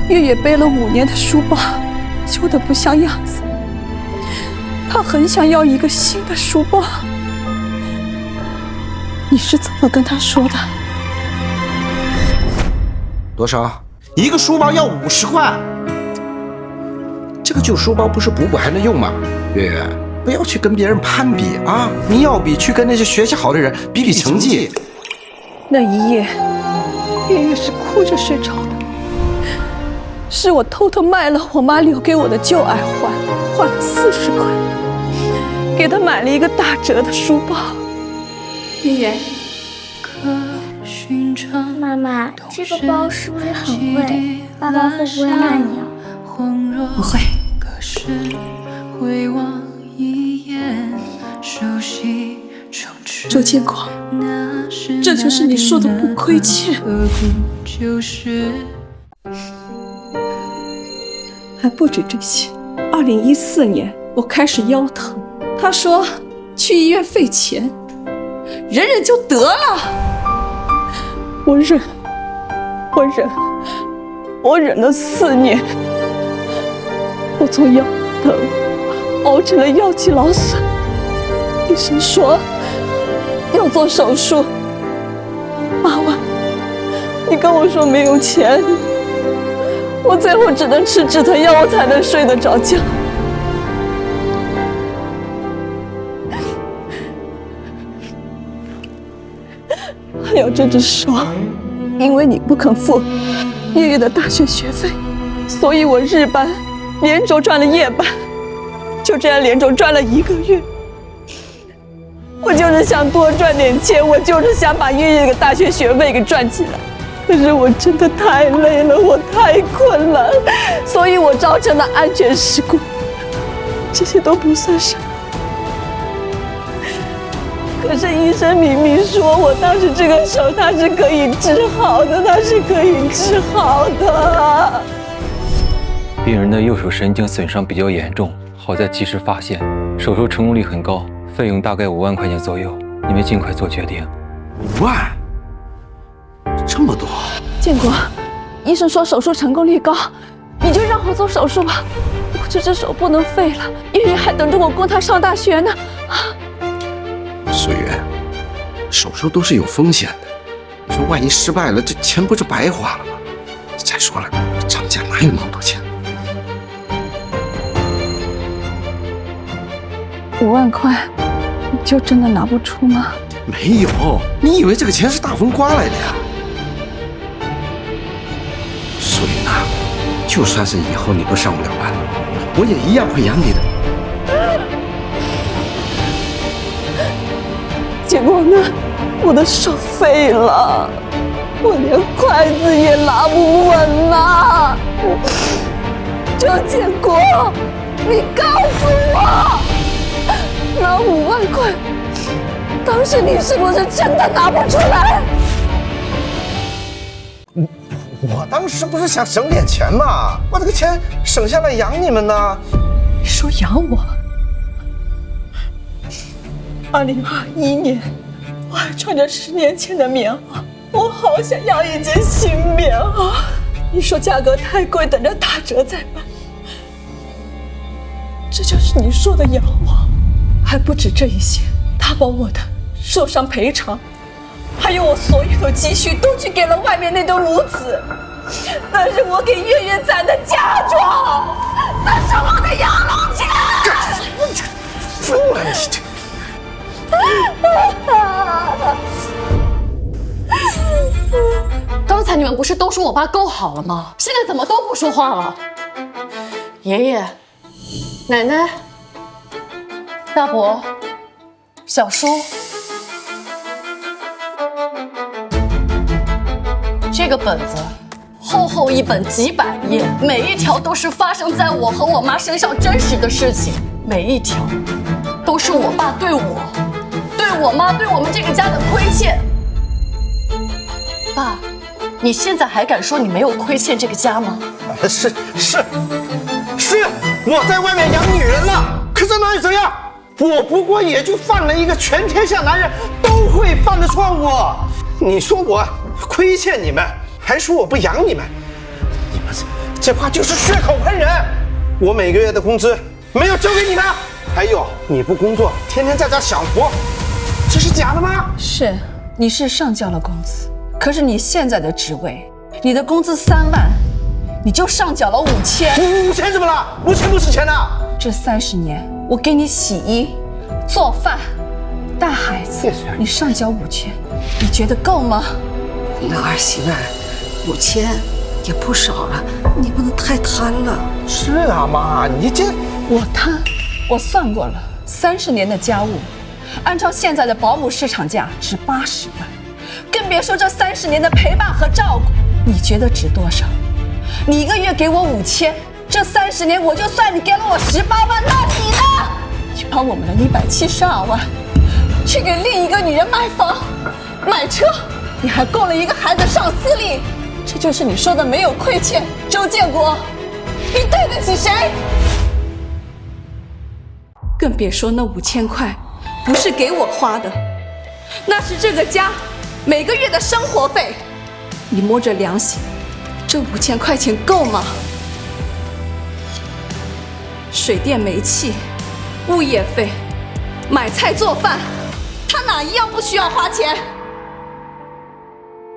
月月背了5年的书包，旧的不像样子。她很想要一个新的书包。你是怎么跟她说的？多少？一个书包要50块。这个旧书包不是补补还能用吗？月月，不要去跟别人攀比啊！你要比去跟那些学习好的人比比成绩。那一夜，月月是哭着睡着的。是我偷偷卖了我妈留给我的旧耳环，换了40块，给她买了一个打折的书包。月月，妈妈，这个包是不是很贵？爸爸会不会骂你啊？不会。周建国，这就是你说的不亏欠。还不止这些，2014年我开始腰疼，他说去医院费钱，忍忍就得了。我忍了4年，我从腰疼熬成了腰肌劳损，医生说要做手术，8万，你跟我说没有钱，我最后只能吃止疼药，我才能睡得着觉。还有这只手，因为你不肯付月月的大学学费，所以我日班连轴转了夜班，就这样连轴转了1个月。我就是想多赚点钱，我就是想把月月的大学学费给赚起来。可是我真的太累了，我太困了，所以我造成了安全事故。这些都不算什么。可是医生明明说我当时这个手它是可以治好的，它是可以治好的。病人的右手神经损伤比较严重，好在及时发现，手术成功率很高，费用大概5万块钱左右，你们尽快做决定。5万？这么多？建国，医生说手术成功率高，你就让我做手术吧。我这只手不能废了，月月还等着我供她上大学呢。素媛，手术都是有风险的，说万一失败了，这钱不是白花了吗？再说了，张家哪有那么多钱？5万块，你就真的拿不出吗？没有，你以为这个钱是大风刮来的呀？素云呐，就算是以后你都上不了班，我也一样会养你的。结果呢，我的手废了，我连筷子也拿不稳了。周建国，你告诉我，那5万块，当时你是不是真的拿不出来？我当时不是想省点钱吗？我这个钱省下来养你们呢。你说养我？2021年，我还穿着10年前的棉袄，我好想要一件新棉袄。你说价格太贵，等着打折再买，这就是你说的养我？还不止这一些，他把我的受伤赔偿，还有我所有的积蓄都去给了外面那对母子，那是我给月月攒的嫁妆，那是我的养老钱。疯了你这！刚才你们不是都说我爸够好了吗？现在怎么都不说话了？爷爷、奶奶、大伯、小叔，这个本子厚厚一本几百页，每一条都是发生在我和我妈身上真实的事情，每一条都是我爸对我、对我妈、对我们这个家的亏欠。爸，你现在还敢说你没有亏欠这个家吗？是，我在外面养女人了，可是哪有这样？我不过也就犯了一个全天下男人都会犯的错误。你说我亏欠你们，还说我不养你们，你们这话就是血口喷人。我每个月的工资没有交给你们，还有你不工作，天天在家享福，这是假的吗？是，你是上交了工资，可是你现在的职位，你的工资3万，你就上缴了5000。5000怎么了？5000不是钱啊！这30年，我给你洗衣、做饭、带孩子，你上交5000，你觉得够吗？那儿媳妇，5000也不少了，你不能太贪了。是啊，妈，你这我贪，我算过了，30年的家务，按照现在的保姆市场价值80万，更别说这30年的陪伴和照顾，你觉得值多少？你1个月给我5000，这30年我就算你给了我18万，那你呢？你把我们的172万去给另一个女人买房、买车，你还供了一个孩子上私立，这就是你说的没有亏欠。周建国，你对得起谁？更别说那5000块不是给我花的，那是这个家每个月的生活费。你摸着良心，这5000块钱够吗？水电煤气、物业费、买菜做饭，他哪一样不需要花钱？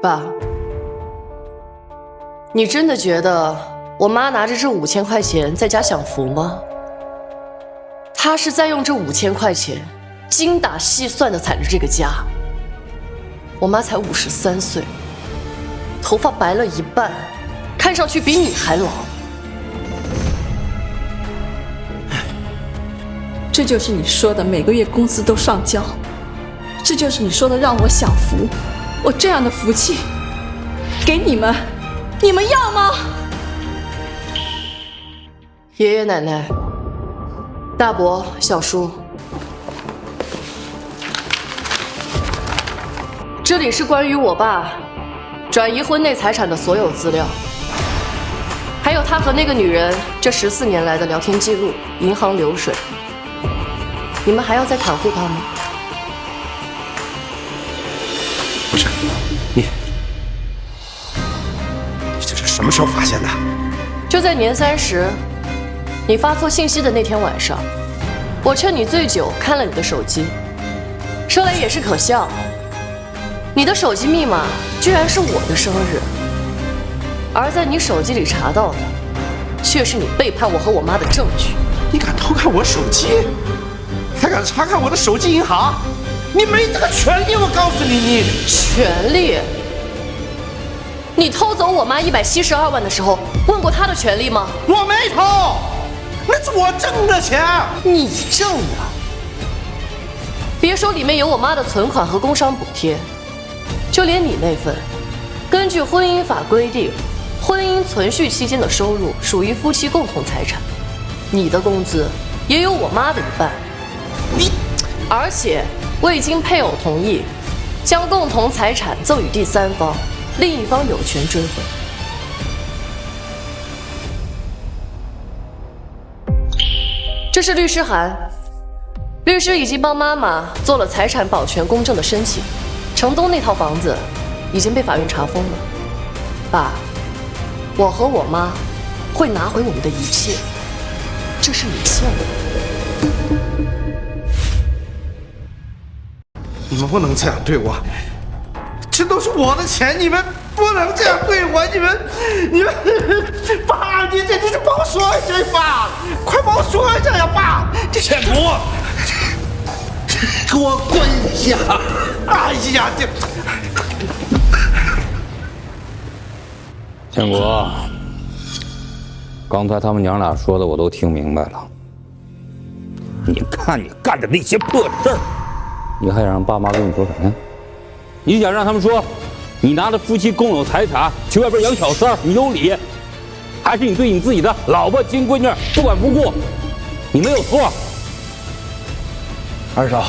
爸，你真的觉得我妈拿着这5000块钱在家享福吗？她是在用这5000块钱精打细算的踩着这个家。我妈才53岁，头发白了一半，看上去比你还老。这就是你说的每个月工资都上交，这就是你说的让我享福。我这样的福气，给你们，你们要吗？爷爷奶奶、大伯、小叔，这里是关于我爸转移婚内财产的所有资料，还有他和那个女人这14年来的聊天记录、银行流水。你们还要再袒护他吗？不是，你这是什么时候发现的？就在年30，你发错信息的那天晚上，我趁你醉酒看了你的手机。说来也是可笑，你的手机密码居然是我的生日，而在你手机里查到的，却是你背叛我和我妈的证据。你敢偷看我手机？还敢查看我的手机银行？你没这个权利！我告诉你，你权利？你偷走我妈172万的时候，问过她的权利吗？我没偷，那是我挣的钱。你挣的？别说里面有我妈的存款和工伤补贴，就连你那份，根据婚姻法规定，婚姻存续期间的收入属于夫妻共同财产，你的工资也有我妈的一半。而且未经配偶同意，将共同财产赠与第三方，另一方有权追回。这是律师函，律师已经帮妈妈做了财产保全公证的申请，城东那套房子已经被法院查封了。爸，我和我妈会拿回我们的一切，这是你欠我的。你们不能这样对我，这都是我的钱，你们不能这样对我，你们，爸，你帮我说一声，爸，快帮我说一声呀，爸！建国，给我滚下！哎呀，这建国，刚才他们娘俩说的我都听明白了。你看你干的那些破事儿！你还想让爸妈跟你说什么呀？你想让他们说，你拿着夫妻共有财产去外边养小三儿，你有理，还是你对你自己的老婆亲闺女不管不顾？你没有错。二嫂，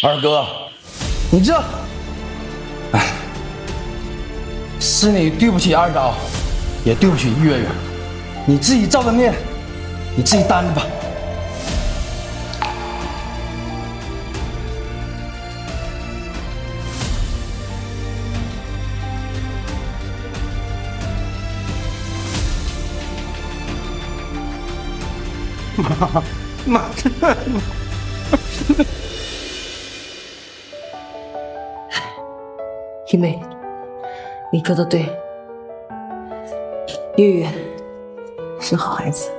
二哥，你这，哎，是你对不起二嫂，也对不起月月，你自己照着念，你自己担着吧。妈，一妹，你说的对，月月是好孩子。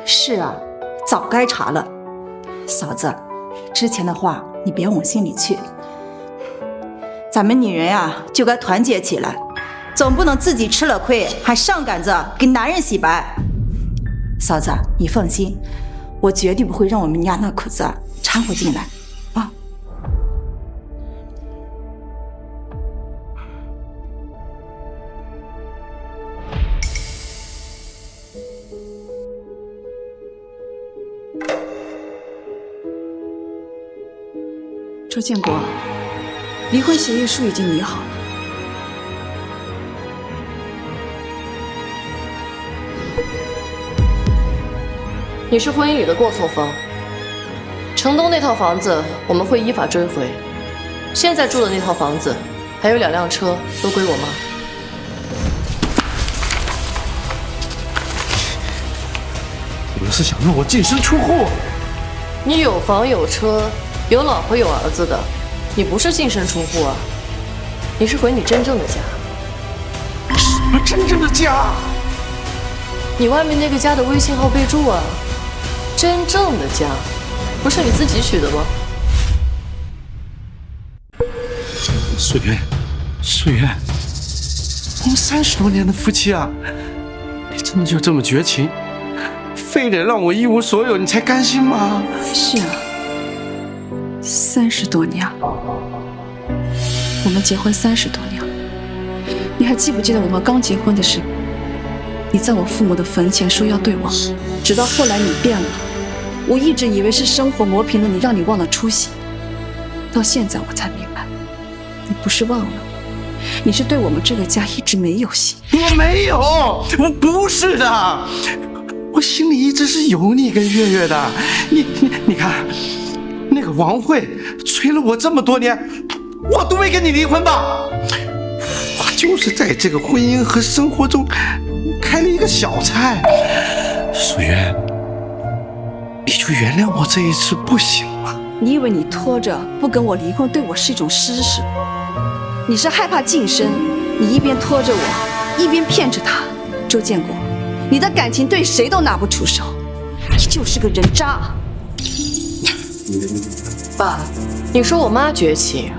是啊，早该查了。嫂子，之前的话你别往心里去。咱们女人呀，就该团结起来，总不能自己吃了亏还上赶着给男人洗白。嫂子，你放心，我绝对不会让我们家那口子掺和进来啊！周建国，离婚协议书已经拟好了。你是婚姻里的过错方，城东那套房子我们会依法追回，现在住的那套房子还有2辆车都归我妈。你们是想让我净身出户？你有房有车，有老婆有儿子的，你不是净身出户啊，你是回你真正的家。什么真正的家？你外面那个家的微信号备注啊，真正的家，不是你自己取的吗？素媛，素媛，我们30多年的夫妻啊，你真的就这么绝情，非得让我一无所有，你才甘心吗？是啊，30多年了，我们结婚30多年了。你还记不记得我们刚结婚的时候，你在我父母的坟前说要对我好，直到后来你变了，我一直以为是生活磨平了你，让你忘了初心。到现在我才明白，你不是忘了，你是对我们这个家一直没有心。我没有，我不是的，我心里一直是有你跟月月的。你看，那个王慧催了我这么多年，我都没跟你离婚吧？我就是在这个婚姻和生活中开了一个小差。素媛，你就原谅我这一次不行吗？你以为你拖着不跟我离婚对我是一种施舍？你是害怕晋升，你一边拖着我，一边骗着他。周建国，你的感情对谁都拿不出手，你就是个人渣。爸，你说我妈绝情，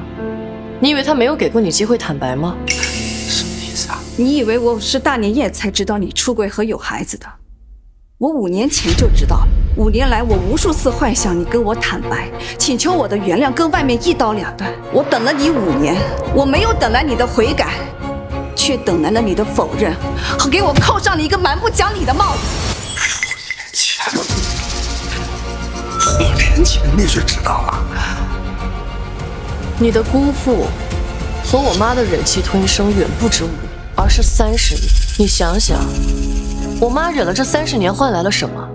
你以为她没有给过你机会坦白吗？什么意思啊？你以为我是大年夜才知道你出轨和有孩子的？我5年前就知道了。5年来，我无数次幻想你跟我坦白，请求我的原谅，跟外面一刀两断。我等了你5年，我没有等来你的悔改，却等来了你的否认，和给我扣上了一个蛮不讲理的帽子。5年前你就知道了？你的姑父和我妈的忍气吞声远不止5年，而是30年。你想想，我妈忍了这30年，换来了什么？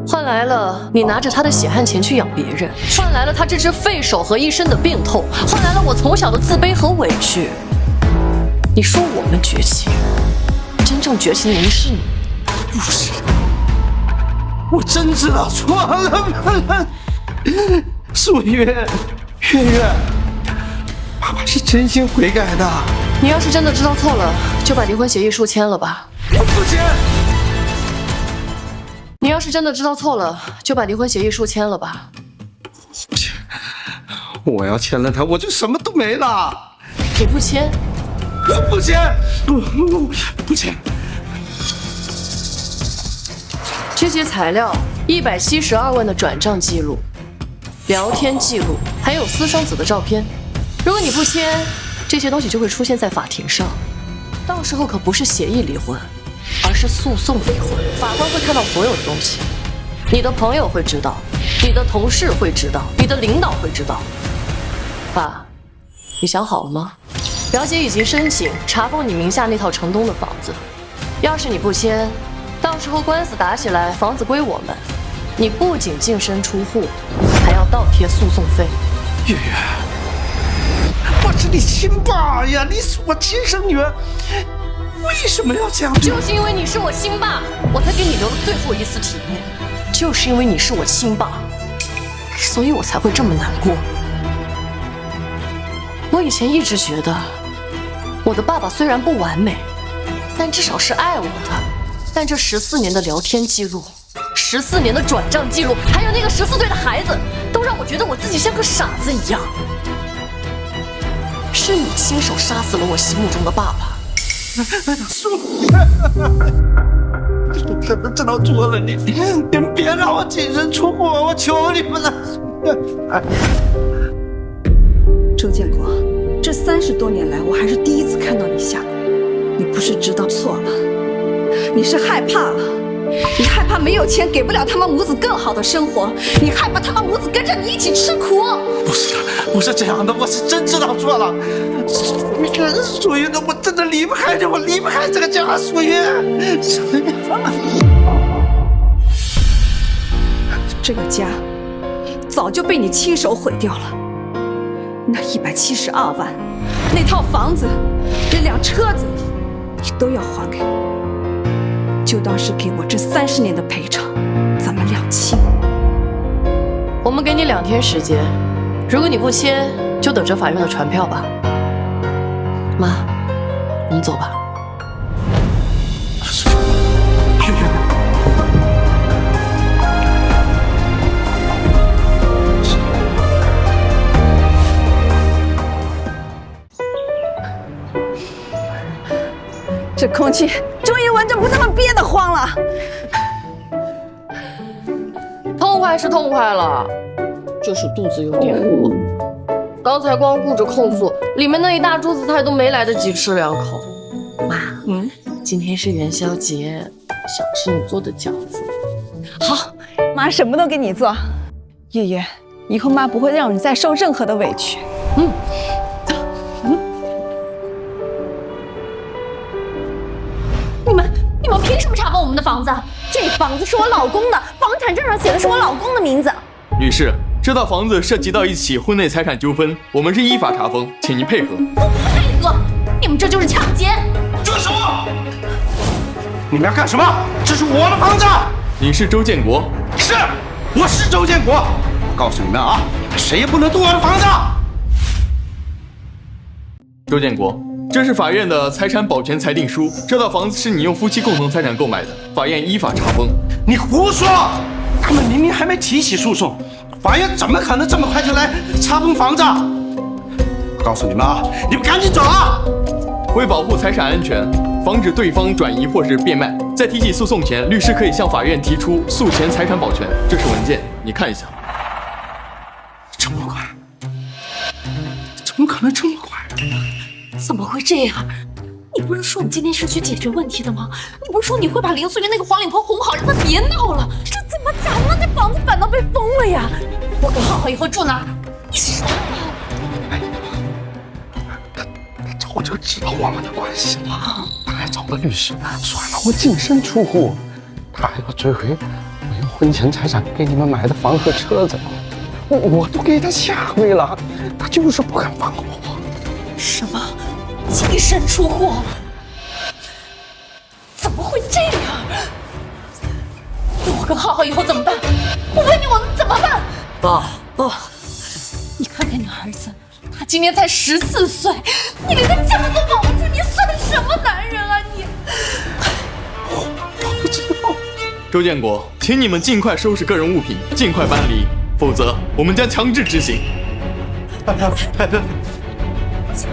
换来了你拿着她的血汗钱去养别人，换来了她这只废手和一身的病痛，换来了我从小的自卑和委屈。你说我们绝情，真正绝情的人是你。不是，我真知道错了。素媛，月月，爸爸是真心悔改的。你要是真的知道错了，就把离婚协议书签了吧。我不签。你要是真的知道错了，就把离婚协议书签了吧。不签，我要签了它，我就什么都没了。你不签？我不签，不签。这些材料，172万的转账记录、聊天记录，还有私生子的照片。如果你不签，这些东西就会出现在法庭上，到时候可不是协议离婚，而是诉讼离婚。法官会看到所有的东西，你的朋友会知道，你的同事会知道，你的领导会知道。爸，你想好了吗？表姐已经申请查封你名下那套城东的房子，要是你不签，到时候官司打起来，房子归我们，你不仅净身出户，还要倒贴诉讼费。月月，我是你亲爸呀，你是我亲生女儿，为什么要这样？就是因为你是我亲爸，我才给你留了最后一丝体面。就是因为你是我亲爸，所以我才会这么难过。我以前一直觉得，我的爸爸虽然不完美，但至少是爱我的。但这14年的聊天记录，14年的转账记录，还有那个14岁的孩子，都让我觉得我自己像个傻子一样。是你亲手杀死了我心目中的爸爸。素我真的知道错了，你们别让我净身出户，我求你们了。周建国，这30多年来，我还是第一次看到你下跪。你不是知道错了，你是害怕了。你害怕没有钱给不了他们母子更好的生活，你害怕他们母子跟着你一起吃苦。不是，不是这样的，我是真知道错了。素云的，我真的离不开这，我离不开这个家。素云，这个家早就被你亲手毁掉了。那172万，那套房子，这辆车子，你都要还给我，就当是给我这30年的赔偿，咱们两清。我们给你2天时间，如果你不签，就等着法院的传票吧。妈，我们走吧。这空气终于闻着不这么憋得慌了。痛快是痛快了，就是肚子有点饿。刚才光顾着控诉，里面那一大桌子菜都没来得及吃2口。妈，今天是元宵节，想吃你做的饺子。好，妈什么都给你做。月月，以后妈不会让你再受任何的委屈。你们凭什么查封我们的房子？这房子是我老公的，房产证上写的是我老公的名字。女士，这套房子涉及到一起婚内财产纠纷，我们是依法查封，请您配合。我不配合，你们这就是抢劫！住手！你们要干什么？这是我的房子。你是周建国？是，我是周建国。我告诉你们啊，你们谁也不能动我的房子。周建国，这是法院的财产保全裁定书，这套房子是你用夫妻共同财产购买的，法院依法查封。你胡说！他们明明还没提起诉讼，法院怎么可能这么快就来查封房子？我告诉你们啊，你们赶紧走啊！为保护财产安全，防止对方转移或是变卖，在提起诉讼前，律师可以向法院提出诉前财产保全。这是文件，你看一下。这么快？怎么可能这么快？怎么会这样？你不是说你今天是去解决问题的吗？你不是说你会把林素云那个黄脸婆哄好，让她别闹了？这怎么咱们这房子反倒被封了呀？我跟浩浩以后住哪？你说哎，他早就知道我们的关系了，他还找了律师。算了，我净身出户。他还要追回我用婚前财产给你们买的房和车子，我都给他下跪了，他就是不肯放我。什么？净身出户？怎么会这样？我跟浩浩以后怎么办？我问你，我们怎么办？爸，你看看你儿子，他今年才14岁，你连个家都保不住，你算什么男人啊你？我不知道。周建国，请你们尽快收拾个人物品，尽快搬离，否则我们将强制执行。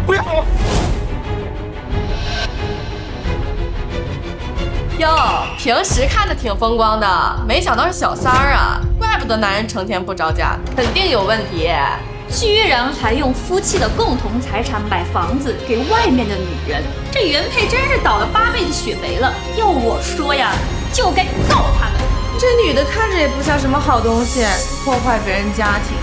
不要！哟，平时看着挺风光的，没想到是小三儿啊！怪不得男人成天不着家，肯定有问题。居然还用夫妻的共同财产买房子给外面的女人，这原配真是倒了8辈子血霉了。要我说呀，就该告他们。这女的看着也不像什么好东西，破坏别人家庭。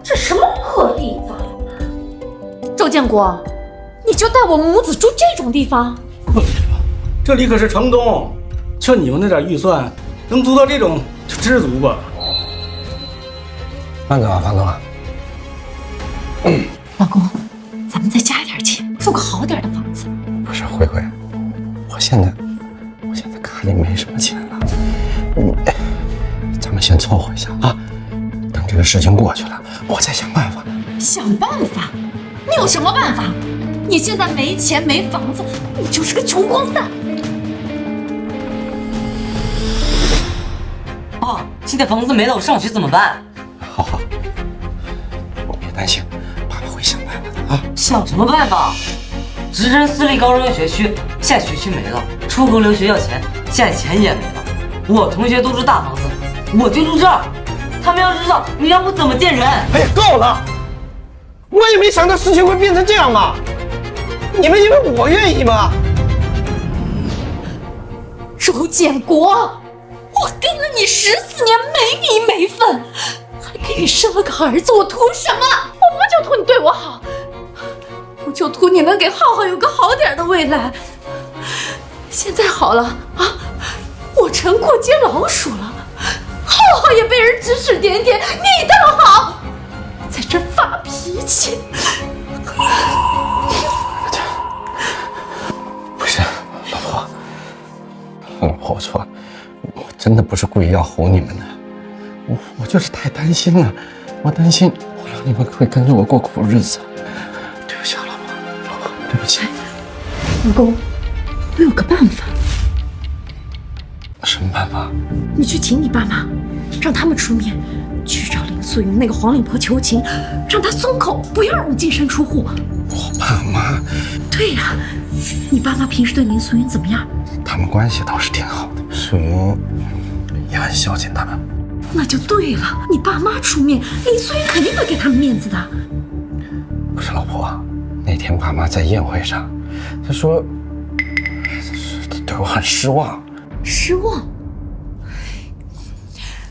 这什么破地方？周建国，你就带我母子住这种地方？这里可是城东，就你们那点预算，能租到这种就知足吧。范总，老公，咱们再加一点钱，住个好点的房子。不是慧慧，我现在卡里没什么钱了，咱们先凑合一下啊，等这个事情过去了，我再想办法。想办法？你有什么办法？你现在没钱没房子，你就是个穷光蛋。爸，现在房子没了，我上学怎么办？好，我别担心，爸爸会想办法的啊。想什么办法？直升私立高中学区，现在学区没了；出国留学要钱，现在钱也没了。我同学都住大房子，我就住这儿。他们要知道，你让我怎么见人？哎呀，够了！我也没想到事情会变成这样嘛！你们以为我愿意吗？周建国，我跟了你14年，没名没分，还给你生了个儿子，我图什么？我不就图你对我好，我就图你能给浩浩有个好点的未来。现在好了啊，我成过街老鼠了，浩浩也被人指指点点，你倒好，在这儿发脾气。不是，老婆，我错了，我真的不是故意要吼你们的，我就是太担心了，我担心我让你们会跟着我过苦日子，对不起啊，老婆，对不起。老公，我有个办法。什么办法？你去请你爸妈，让他们出面去找林素云那个黄脸婆求情，让她松口，不要让你净身出户。我爸妈？对呀，你爸妈平时对林素云怎么样？他们关系倒是挺好的，素云也很孝敬他们。那就对了，你爸妈出面，林素云肯定会给他们面子的。不是老婆，那天爸妈在宴会上，她说对我很失望。失望？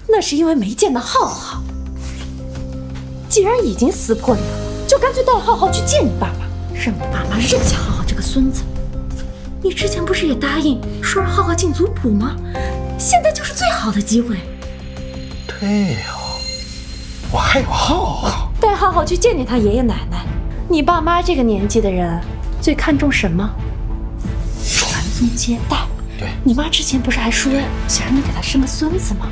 那是因为没见到浩浩。既然已经撕破脸了，就干脆带浩浩去见你爸爸，让你爸妈认下浩浩这个孙子。你之前不是也答应说让浩浩进族谱吗？现在就是最好的机会。对哦，我还有浩浩。带浩浩去见见他爷爷奶奶。你爸妈这个年纪的人，最看重什么？传宗接代。对，你妈之前不是还说想让你给她生个孙子吗？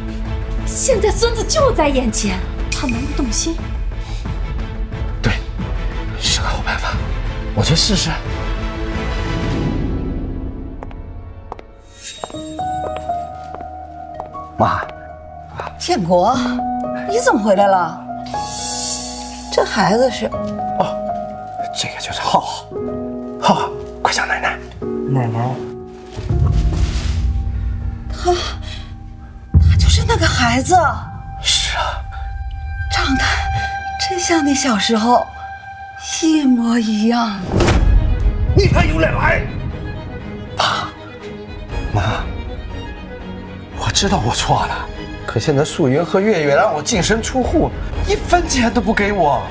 现在孙子就在眼前，她能不动心？对，是个好办法，我去试试。妈，建国，你怎么回来了？这孩子是……哦，这个就是浩浩。浩浩，快叫奶奶。奶奶。他就是那个孩子。是啊，长得真像你小时候，一模一样。你还有脸来？爸妈，我知道我错了，可现在素云和月月让我净身出户，1分钱都不给我，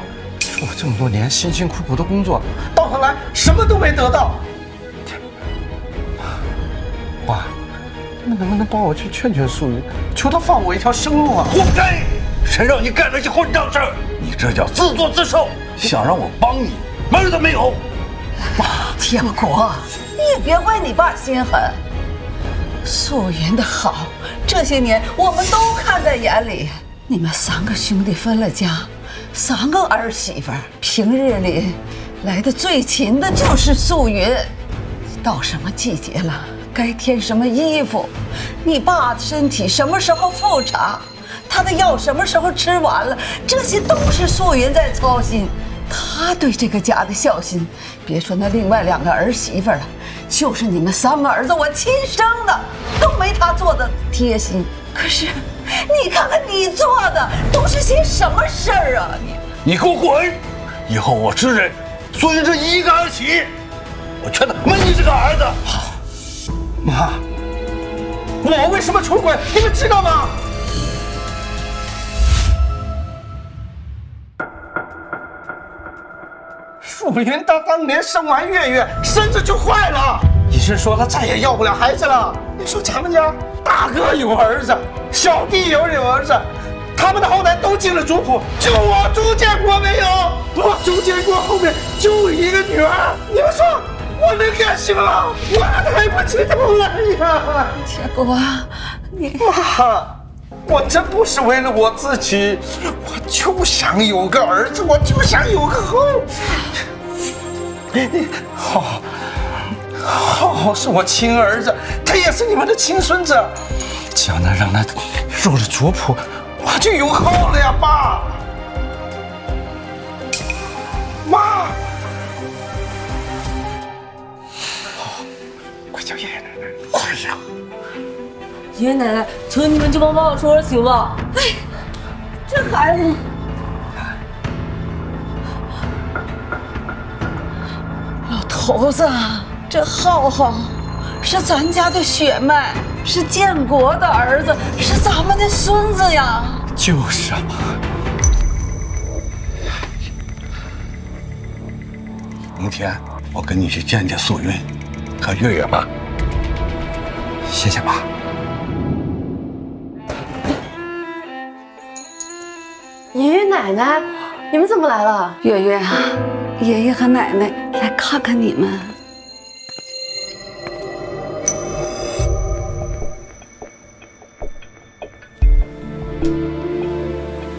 说我这么多年辛辛苦苦的工作，到头来什么都没得到。爸，你们能不能帮我去劝劝素云，求她放我一条生路啊？活该！谁让你干那些混账事儿？你这叫自作自受！想让我帮你，门都没有！建国，你也别怪你爸心狠。素云的好，这些年我们都看在眼里。你们3个兄弟分了家，3个儿媳妇，平日里来的最勤的就是素云。到什么季节了，该添什么衣服，你爸身体什么时候复查，他的药什么时候吃完了，这些都是素云在操心。他对这个家的孝心，别说那另外2个儿媳妇了，就是你们3个儿子，我亲生的都没他做的贴心。可是你看看你做的都是些什么事儿啊！你给我滚！以后我只认素云这一个儿媳，我劝他没你这个儿子。妈，我为什么出轨，你们知道吗？素云她当年生完月月，身子就坏了，医生说她再也要不了孩子了。你说咱们家大哥有儿子，小弟有儿子，他们的后代都进了族谱，就我朱建国没有。我朱建国后面就一个女儿，你们说我能干什么？我抬不起头来呀！建国，你妈，我真不是为了我自己，我就想有个儿子，我就想有个后。浩是我亲儿子，他也是你们的亲孙子，只要能让他入了族谱，我就有后了呀，爸妈。快叫爷爷奶奶！快呀！爷爷奶奶，求你们就帮我说说行吧？哎，这孩子，老头子，这浩浩是咱家的血脉，是建国的儿子，是咱们的孙子呀。就是啊，明天我跟你去见见素云和月月吧。谢谢爸。爷爷奶奶，你们怎么来了？月月啊，爷爷和奶奶来看看你们。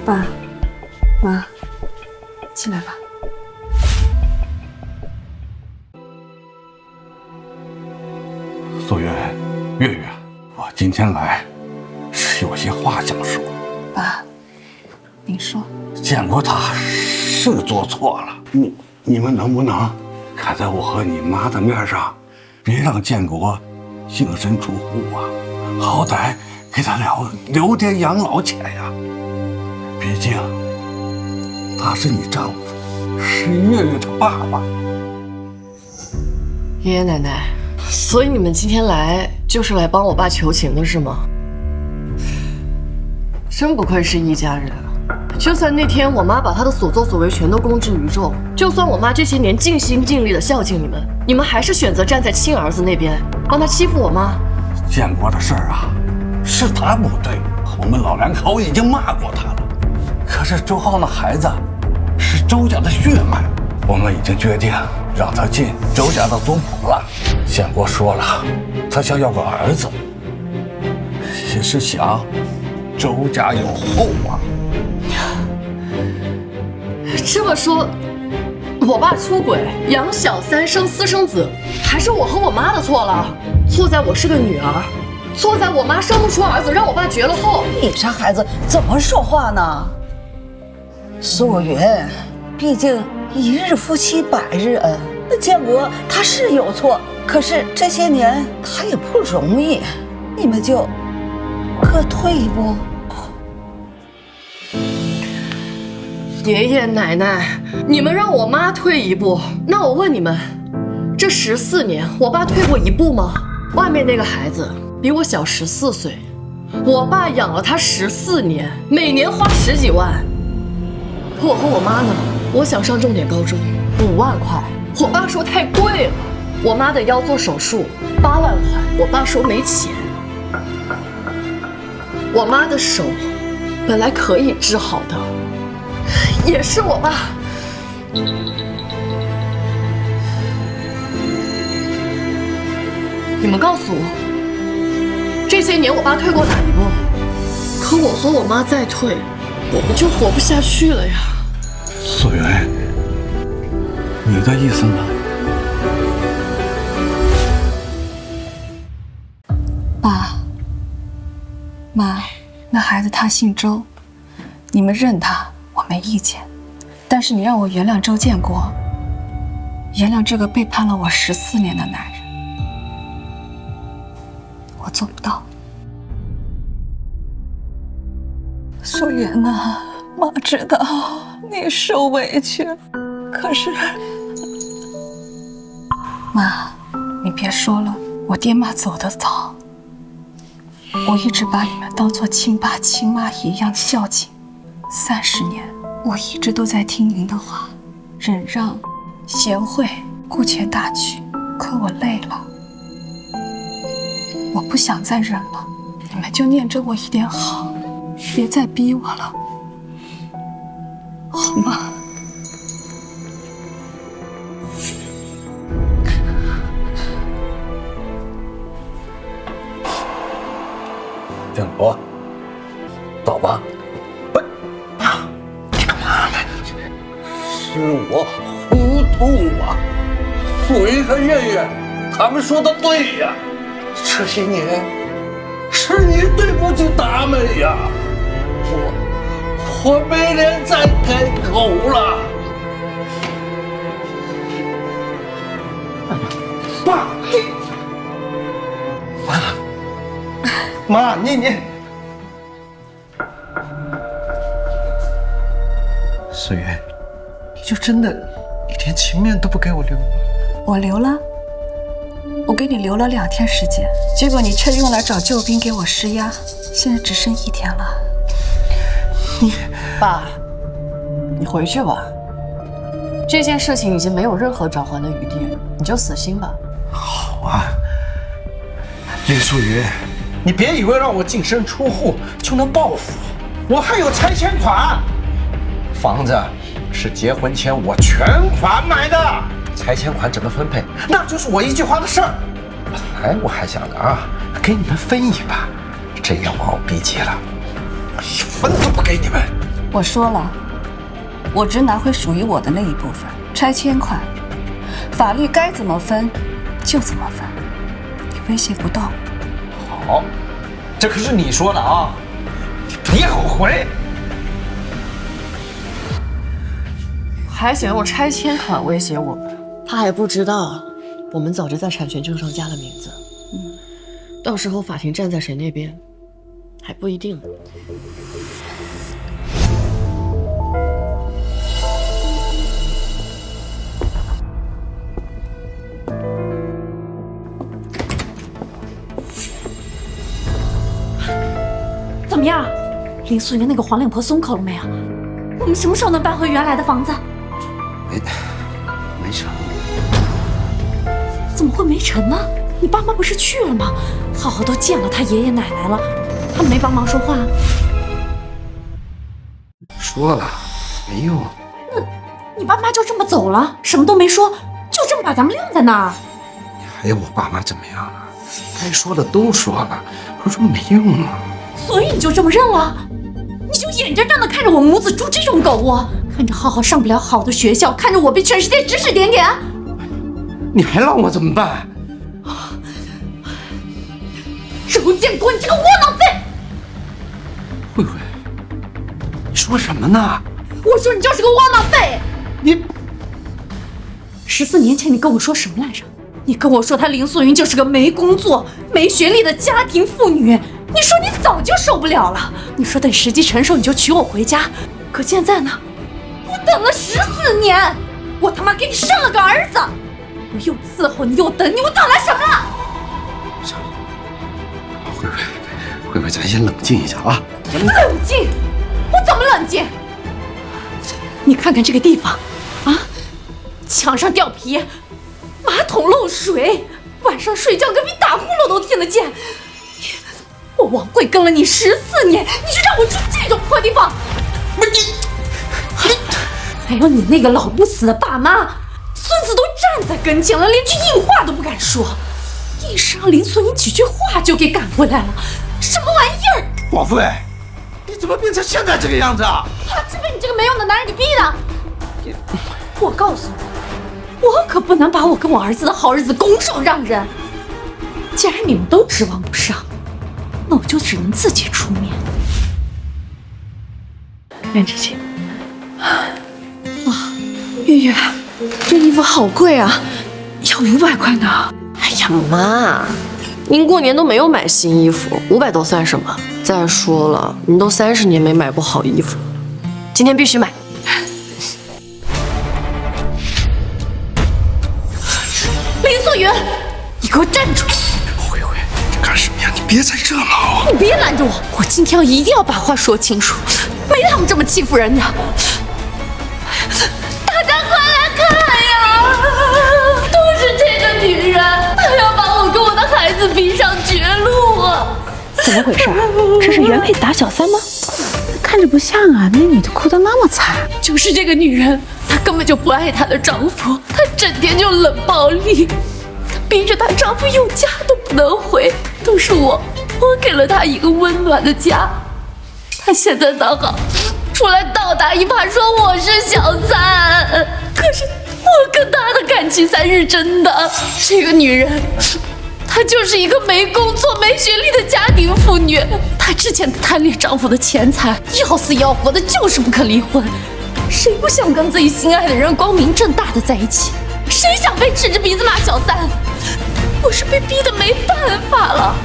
爸妈，进来吧。素云、月月，我今天来是有些话想说。爸，您说。建国他是做错了，你们能不能看在我和你妈的面上，别让建国净身出户啊？好歹给他留点养老钱呀。毕竟他是你丈夫，是月月的爸爸。爷爷奶奶，所以你们今天来就是来帮我爸求情的是吗？真不愧是一家人。就算那天我妈把她的所作所为全都公之于众，就算我妈这些年尽心尽力的孝敬你们，你们还是选择站在亲儿子那边，帮他欺负我妈。建国的事儿啊，是他不对，我们老两口已经骂过他了。可是周浩那孩子是周家的血脉，我们已经决定让他进周家的族谱了。建国说了，他想要个儿子，也是想周家有后啊。这么说，我爸出轨、养小三、生私生子，还是我和我妈的错了？错在我是个女儿，错在我妈生不出儿子，让我爸绝了后。你这孩子怎么说话呢？素云，毕竟一日夫妻百日恩。那建国他是有错，可是这些年他也不容易，你们就各退一步。爷爷奶奶，你们让我妈退一步，那我问你们，这14年我爸退过一步吗？外面那个孩子比我小14岁，我爸养了他14年，每年花10几万。我和我妈呢？我想上重点高中，5万块，我爸说太贵了。我妈的腰做手术8万块，我爸说没钱。我妈的手本来可以治好的，也是我爸。你们告诉我，这些年我爸退过哪一步？可我和我妈再退，我们就活不下去了呀。素云，你的意思呢？爸妈，那孩子他姓周，你们认他我没意见，但是你让我原谅周建国，原谅这个背叛了我14年的男人，我做不到。素云啊，妈知道你受委屈，可是妈，你别说了，我爹妈走得早，我一直把你们当作亲爸亲妈一样孝敬，30年，我一直都在听您的话，忍让、贤惠、顾全大局。可我累了，我不想再忍了。你们就念着我一点好，别再逼我了，好吗？建国，走吧。是我糊涂啊！素云和月月他们说的对呀，这些年是你对不起他们呀，我没脸再开口了。妈，你，素云，你就真的一点情面都不给我留吗？我留了，我给你留了2天时间，结果你却用来找救兵给我施压，现在只剩1天了。爸，你回去吧，这件事情已经没有任何转圜的余地，你就死心吧。好啊，林素云，你别以为让我净身出户就能报复我还有拆迁款。房子是结婚前我全款买的，拆迁款怎么分配，那就是我一句话的事儿。本来我还想着啊，给你们分一半，这样把我逼急了，我1分都不给你们。我说了，我只拿回属于我的那一部分，拆迁款，法律该怎么分就怎么分，你威胁不到我。好，这可是你说的啊！别后悔。还想用拆迁款威胁我们？他还不知道，我们早就在产权证上加了名字。到时候法庭站在谁那边，还不一定呢。怎么样？林素云那个黄脸婆松口了没有？我们什么时候能搬回原来的房子？没成。怎么会没成呢？你爸妈不是去了吗？好好都见了他爷爷奶奶了，他们没帮忙说话？说了，没用。那你爸妈就这么走了，什么都没说，就这么把咱们晾在那儿？还有我爸妈怎么样啊？该说的都说了，我说没用啊。所以你就这么认了？你就眼睁睁的看着我母子住这种狗窝，看着浩浩上不了好的学校，看着我被全世界指指点点。你还让我怎么办？周建国，你这个窝囊废！慧慧，你说什么呢？我说你就是个窝囊废！你14年前你跟我说什么来着？你跟我说她林素云就是个没工作、没学历的家庭妇女。你说你早就受不了了，你说等时机成熟你就娶我回家。可现在呢？我等了14年，我他妈给你生了个儿子，我又伺候你又等你，我等来什么了？慧慧，咱先冷静一下啊！冷静？我怎么冷静？你看看这个地方，啊，墙上掉皮，马桶漏水，晚上睡觉隔壁打呼噜都听得见。我王贵跟了你14年，你就让我住这种破地方？不是你，还有你那个老不死的爸妈，孙子都站在跟前了，连句硬话都不敢说，硬是让林素云几句话就给赶回来了，什么玩意儿？华妃，你怎么变成现在这个样子啊？是被你这个没用的男人给逼的。我告诉你，我可不能把我跟我儿子的好日子拱手让人。既然你们都指望不上，那我就只能自己出面。袁姐姐，哇，月月，这衣服好贵啊，要500块呢。哎呀妈，您过年都没有买新衣服，500都算什么？再说了，您都30年没买过好衣服，今天必须买。林素云，你给我站住！慧慧，这干什么呀？你别再这闹！你别拦着我，我今天一定要把话说清楚，没他们这么欺负人的。大家快来看呀！都是这个女人，她要把我跟我的孩子逼上绝路啊！怎么回事？这是原配打小三吗？看着不像啊，那女的哭得那么惨。就是这个女人，她根本就不爱她的丈夫，她整天就冷暴力，她逼着她丈夫有家都不能回，都是我给了她一个温暖的家。她现在倒好，出来倒打一耙，说我是小三。可是我跟她的感情才是真的。这个女人，她就是一个没工作、没学历的家庭妇女。她之前贪恋丈夫的钱财，要死要活的，就是不肯离婚。谁不想跟自己心爱的人光明正大的在一起？谁想被指着鼻子骂小三？我是被逼得没办法了。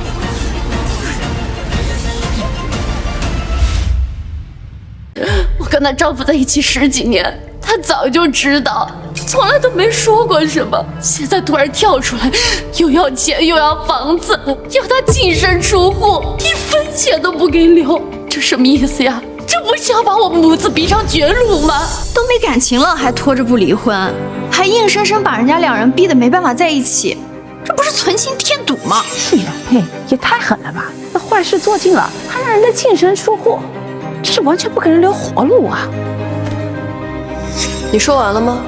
我跟她丈夫在一起10几年，她早就知道，从来都没说过什么。现在突然跳出来，又要钱又要房子，要她净身出户，1分钱都不给留，这什么意思呀？这不是要把我们母子逼上绝路吗？都没感情了，还拖着不离婚，还硬生生把人家2人逼得没办法在一起，这不是存心添堵吗？这原配也太狠了吧！那坏事做尽了，还让人家净身出户，这是完全不给人留活路啊！你说完了吗？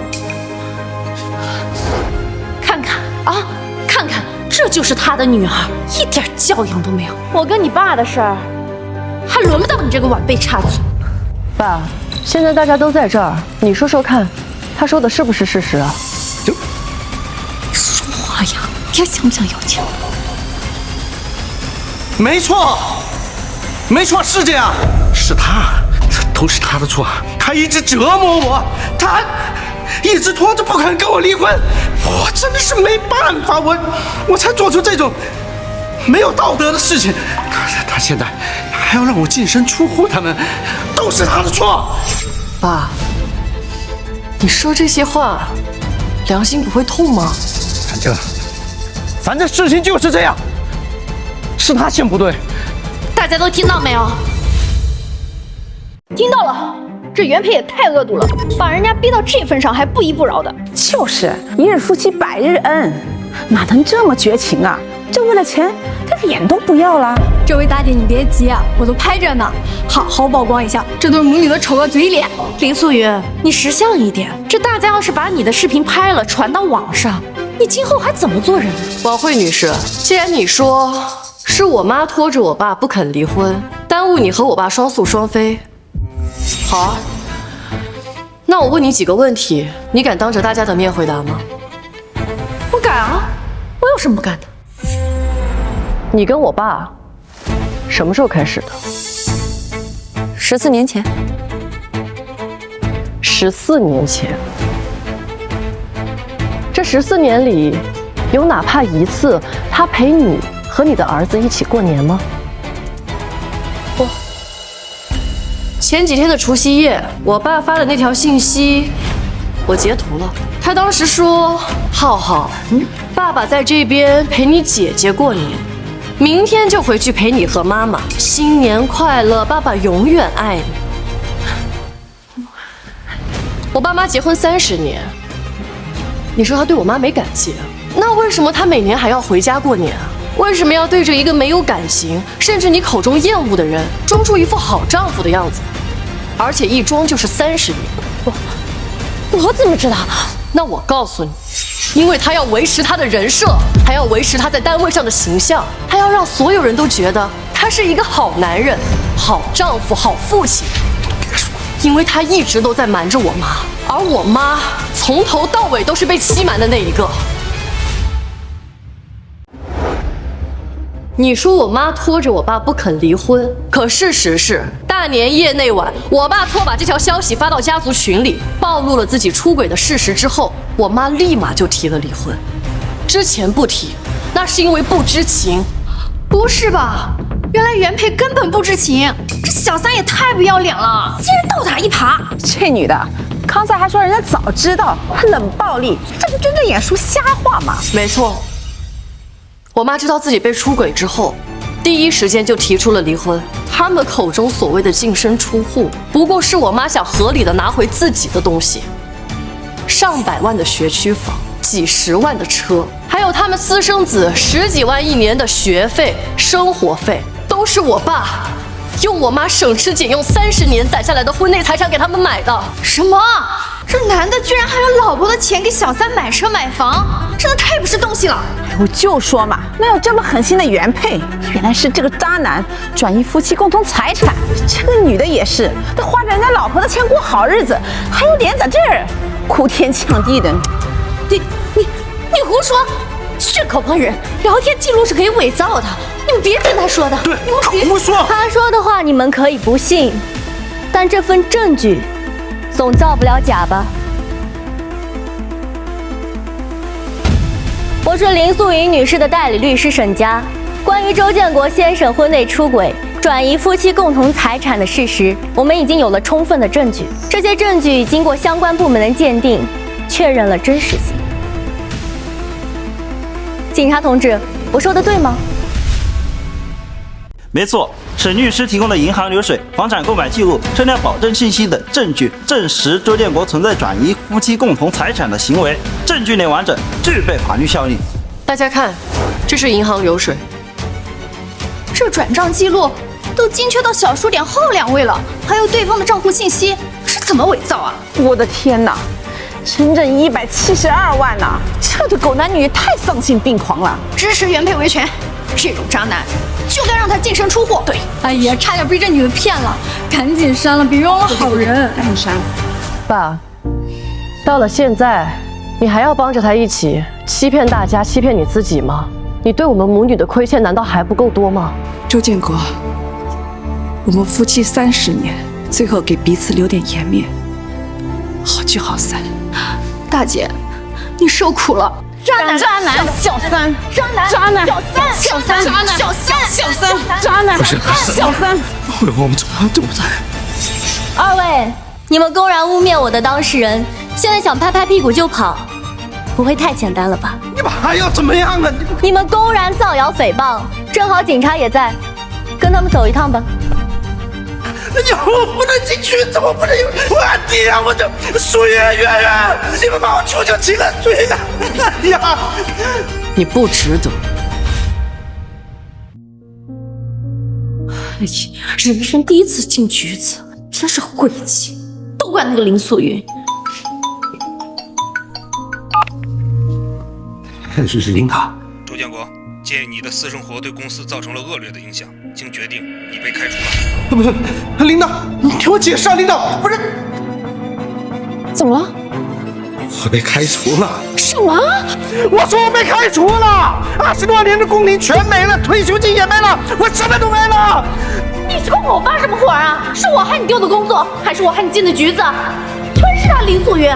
看看啊，看看，这就是他的女儿，一点教养都没有。我跟你爸的事儿，还轮不到你这个晚辈插嘴。爸，现在大家都在这儿，你说说看，他说的是不是事实啊？说话呀，你还想不想要钱？没错，没错，是这样，是他，都是他的错，他一直折磨我，他一直拖着不肯跟我离婚，我真的是没办法，我才做出这种没有道德的事情。他现在还要让我净身出户，他们都是他的错。爸，你说这些话，良心不会痛吗？反正事情就是这样，是他先不对。大家都听到没有？听到了，这原配也太恶毒了，把人家逼到这份上还不依不饶的。就是一日夫妻百日恩，哪能这么绝情啊？就为了钱，他脸都不要了。这位大姐，你别急啊，我都拍着呢，好好曝光一下，这都是母女的丑恶嘴脸。林素云，你识相一点，这大家要是把你的视频拍了传到网上，你今后还怎么做人？王慧女士，既然你说是我妈拖着我爸不肯离婚，耽误你和我爸双宿双飞，好啊，那我问你几个问题，你敢当着大家的面回答吗？我敢啊，我有什么不敢的？你跟我爸什么时候开始的？14年前。14年前。这14年里，有哪怕一次他陪你和你的儿子一起过年吗？不。前几天的除夕夜，我爸发的那条信息，我截图了。他当时说：“浩浩，爸爸在这边陪你姐姐过年。”明天就回去陪你和妈妈，新年快乐，爸爸永远爱你。我爸妈结婚30年，你说他对我妈没感情，那为什么他每年还要回家过年啊？为什么要对着一个没有感情，甚至你口中厌恶的人，装出一副好丈夫的样子？而且一装就是30年。我怎么知道？那我告诉你。因为他要维持他的人设，还要维持他在单位上的形象，还要让所有人都觉得他是一个好男人、好丈夫、好父亲。因为他一直都在瞒着我妈，而我妈从头到尾都是被欺瞒的那一个。你说我妈拖着我爸不肯离婚，可事实是大年夜那晚，我爸错把这条消息发到家族群里，暴露了自己出轨的事实之后，我妈立马就提了离婚。之前不提，那是因为不知情。不是吧？原来原配根本不知情，这小三也太不要脸了，竟然倒打一耙。这女的刚才还说人家早知道，还冷暴力，这不睁着眼说瞎话吗？没错。我妈知道自己被出轨之后，第一时间就提出了离婚。他们口中所谓的净身出户，不过是我妈想合理的拿回自己的东西。上百万的学区房，几十万的车，还有他们私生子10几万一年的学费、生活费，都是我爸用我妈省吃俭用30年攒下来的婚内财产给他们买的。什么？这男的居然还用老婆的钱给小三买车买房，真的太不是东西了！我就说嘛，哪有这么狠心的原配？原来是这个渣男转移夫妻共同财产。这个女的也是，她花着人家老婆的钱过好日子，还有脸在这儿哭天抢地的。你胡说！血口喷人，聊天记录是可以伪造的，你们别听他说的。对，你们别胡说。他说的话你们可以不信，但这份证据总造不了假吧？我是林素云女士的代理律师沈佳。关于周建国先生婚内出轨、转移夫妻共同财产的事实，我们已经有了充分的证据。这些证据经过相关部门的鉴定，确认了真实性。警察同志，我说的对吗？没错，沈律师提供的银行流水、房产购买记录、车辆保证信息等证据，证实周建国存在转移夫妻共同财产的行为，证据链完整，具备法律效力。大家看，这是银行流水，这转账记录都精确到小数点后2位了，还有对方的账户信息，是怎么伪造啊？我的天哪！整整172万呐！这对狗男女太丧心病狂了！支持原配维权，这种渣男就该让他净身出户。对，哎呀，差点被这女的骗了，赶紧删了，别冤枉了好人。赶紧删。爸，到了现在，你还要帮着他一起欺骗大家、欺骗你自己吗？你对我们母女的亏欠难道还不够多吗？周建国，我们夫妻30年，最后给彼此留点颜面，好聚好散。大姐，你受苦了。渣男，小三，渣男，小三，渣男，不是，小三。我们从来都不在。二位，你们公然污蔑我的当事人，现在想拍拍屁股就跑，不会太简单了吧？你们还要怎么样啊？你们公然造谣诽谤，正好警察也在，跟他们走一趟吧。我不能进去，怎么不能有我弟啊？我的苏媛媛，你们把我求求请了罪呀！哎呀，你不值得。哎呀，人生第一次进局子，真是晦气，都怪那个林素云。是领导。周建国，鉴于你的私生活对公司造成了恶劣的影响，经决定，你被开除了。不，领导，你听我解释啊，领导，不是，怎么了？我被开除了。什么？我说我被开除了，20多年的工龄全没了，退休金也没了，我什么都没了。你冲我发什么火啊？是我害你丢的工作，还是我害你进的局子？吞噬他，林素云。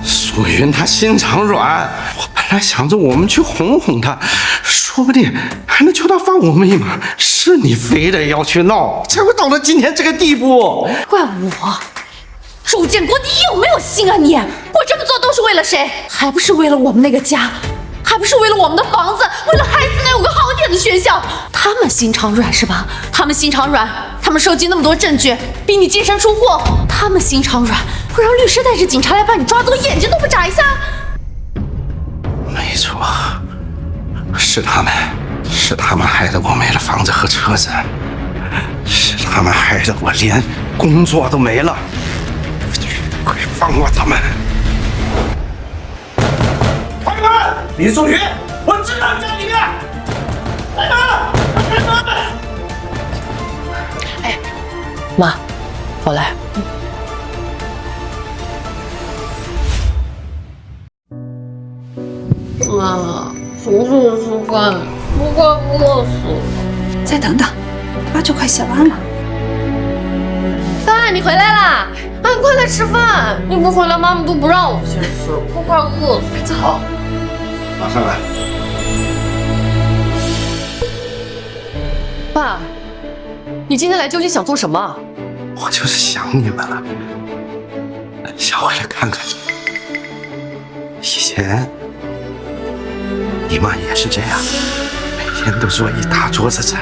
素云她心肠软，我本来想着我们去哄哄她，说不定还能求她放我们一马。是你非得要去闹，才会到了今天这个地步。怪我，周建国，你有没有心啊你？我这么做都是为了谁？还不是为了我们那个家，还不是为了我们的房子，为了孩子能有个好点的学校。他们心肠软是吧？他们心肠软，他们收集那么多证据，逼你净身出户。他们心肠软，会让律师带着警察来把你抓走，眼睛都不眨一下。没错，是他们害得我没了房子和车子，是他们害得我连工作都没了。快放过他们！开门，林素云，我知道你在里面。开门，开门！哎，妈，我来。妈，求求吃饭，我快饿死了。再等等，妈就快下班了。爸，你回来啦！啊，你快来吃饭！你不回来，妈妈都不让我先吃，我快饿死了。好，马上来。爸，你今天来究竟想做什么？我就是想你们了，想回来看看你。以前你妈也是这样，每天都做一大桌子菜，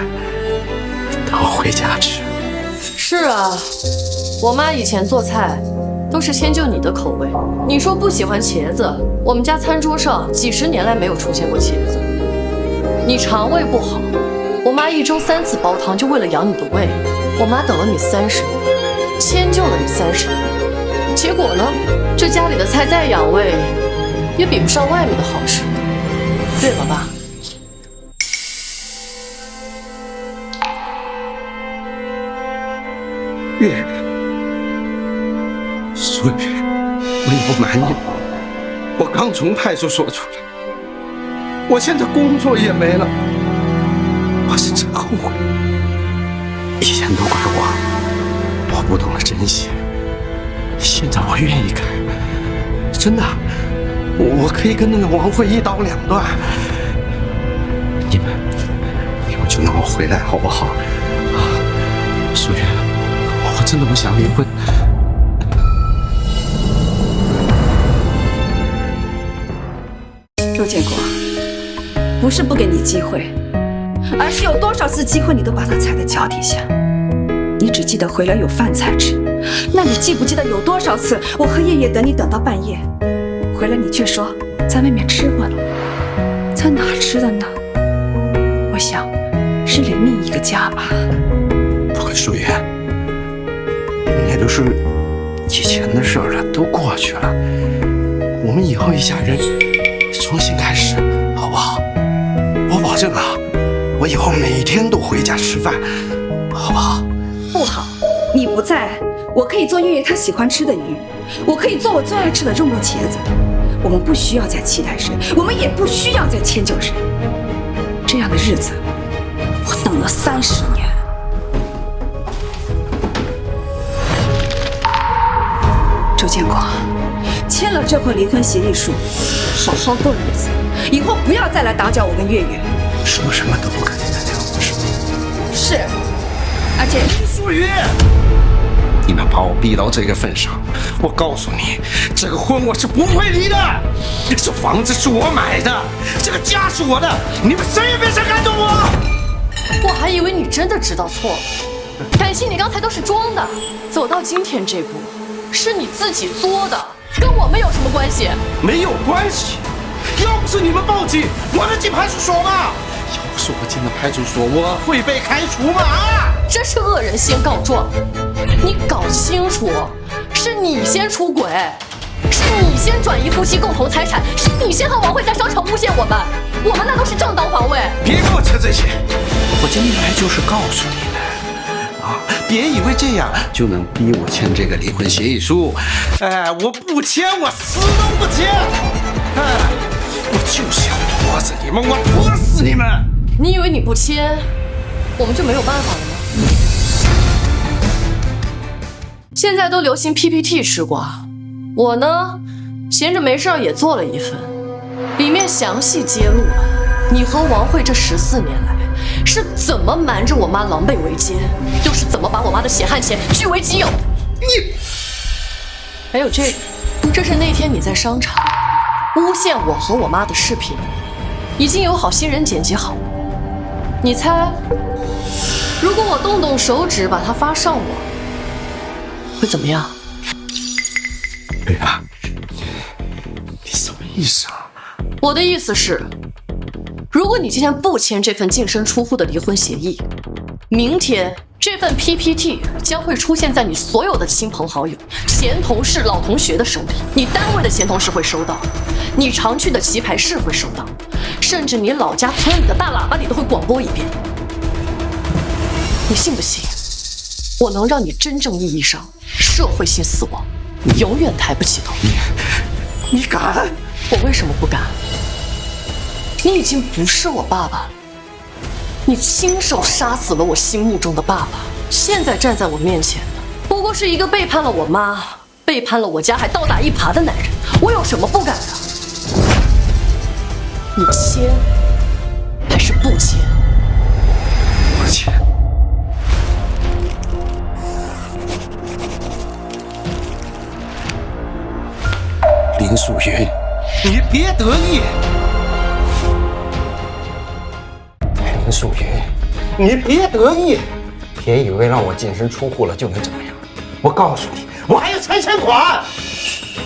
等我回家吃。是啊，我妈以前做菜都是迁就你的口味。你说不喜欢茄子，我们家餐桌上几10年来没有出现过茄子。你肠胃不好，我妈1周3次煲汤，就为了养你的胃。我妈等了你30年，迁就了你30年，结果呢，这家里的菜再养胃，也比不上外面的好吃，对吧，爸？月，所以没有瞒你，我刚从派出所出来，我现在工作也没了，我是真后悔。以前都怪我不懂得珍惜，现在我愿意改，真的，我可以跟那个王慧一刀两断。你们就让我回来好不好？啊，素媛，我真的不想离婚。周建国，不是不给你机会，而是有多少次机会你都把它踩在脚底下。你只记得回来有饭菜吃，那你记不记得有多少次我和叶叶等你等到半夜，回来你却说在外面吃过了，在哪吃的呢？我想是另一个家吧。不过素媛，那都是以前的事了，都过去了。我们以后一家人重新开始，好不好？我保证啊，我以后每天都回家吃饭，好不好？不好，你不在，我可以做月月她喜欢吃的鱼，我可以做我最爱吃的肉末茄子。我们不需要再期待谁，我们也不需要再迁就谁。这样的日子，我等了30年。周建国，签了这份离婚协议书，好好过日子，以后不要再来打搅我跟月月。说什么都不可以再聊我是吗？是，而且素云，你们把我逼到这个份上，我告诉你，这个婚我是不会离的。这房子是我买的，这个家是我的，你们谁也别想撼动我。我还以为你真的知道错了，感情你刚才都是装的。走到今天这步，是你自己作的，跟我们有什么关系？没有关系，要不是你们报警，我能进派出所吗？要不是我进了派出所，我会被开除吗？这是恶人先告状，你搞清楚，是你先出轨，是你先转移夫妻共同财产，是你先和王慧在商场诬陷我们那都是正当防卫。别跟我扯这些，我今天来就是告诉你们啊，别以为这样就能逼我签这个离婚协议书。我不签，我死都不签。我就是要拖着你们，我拖死你们！你以为你不签，我们就没有办法了吗？现在都流行 PPT 吃瓜，我呢，闲着没事也做了一份，里面详细揭露了你和王慧这14年来是怎么瞒着我妈狼狈为奸，又是怎么把我妈的血汗钱据为己有。你还有这个，这是那天你在商场诬陷我和我妈的视频，已经有好心人剪辑好了。你猜，如果我动手指把它发上网，会怎么样？对啊，你什么意思啊？我的意思是，如果你今天不签这份净身出户的离婚协议，明天这份 PPT 将会出现在你所有的亲朋好友、前同事、老同学的手里，你单位的前同事会收到，你常去的棋牌室会收到，甚至你老家村里的大喇叭里都会广播一遍。你信不信，我能让你真正意义上社会性死亡，你永远抬不起头。你敢？我为什么不敢？你已经不是我爸爸了，你亲手杀死了我心目中的爸爸，现在站在我面前的不过是一个背叛了我妈、背叛了我家还倒打一耙的男人，我有什么不敢的？你签还是不签？我签。林素云，你别得意。林素云，你别得意，别以为让我净身出户了就能怎么样。我告诉你，我还有拆迁款。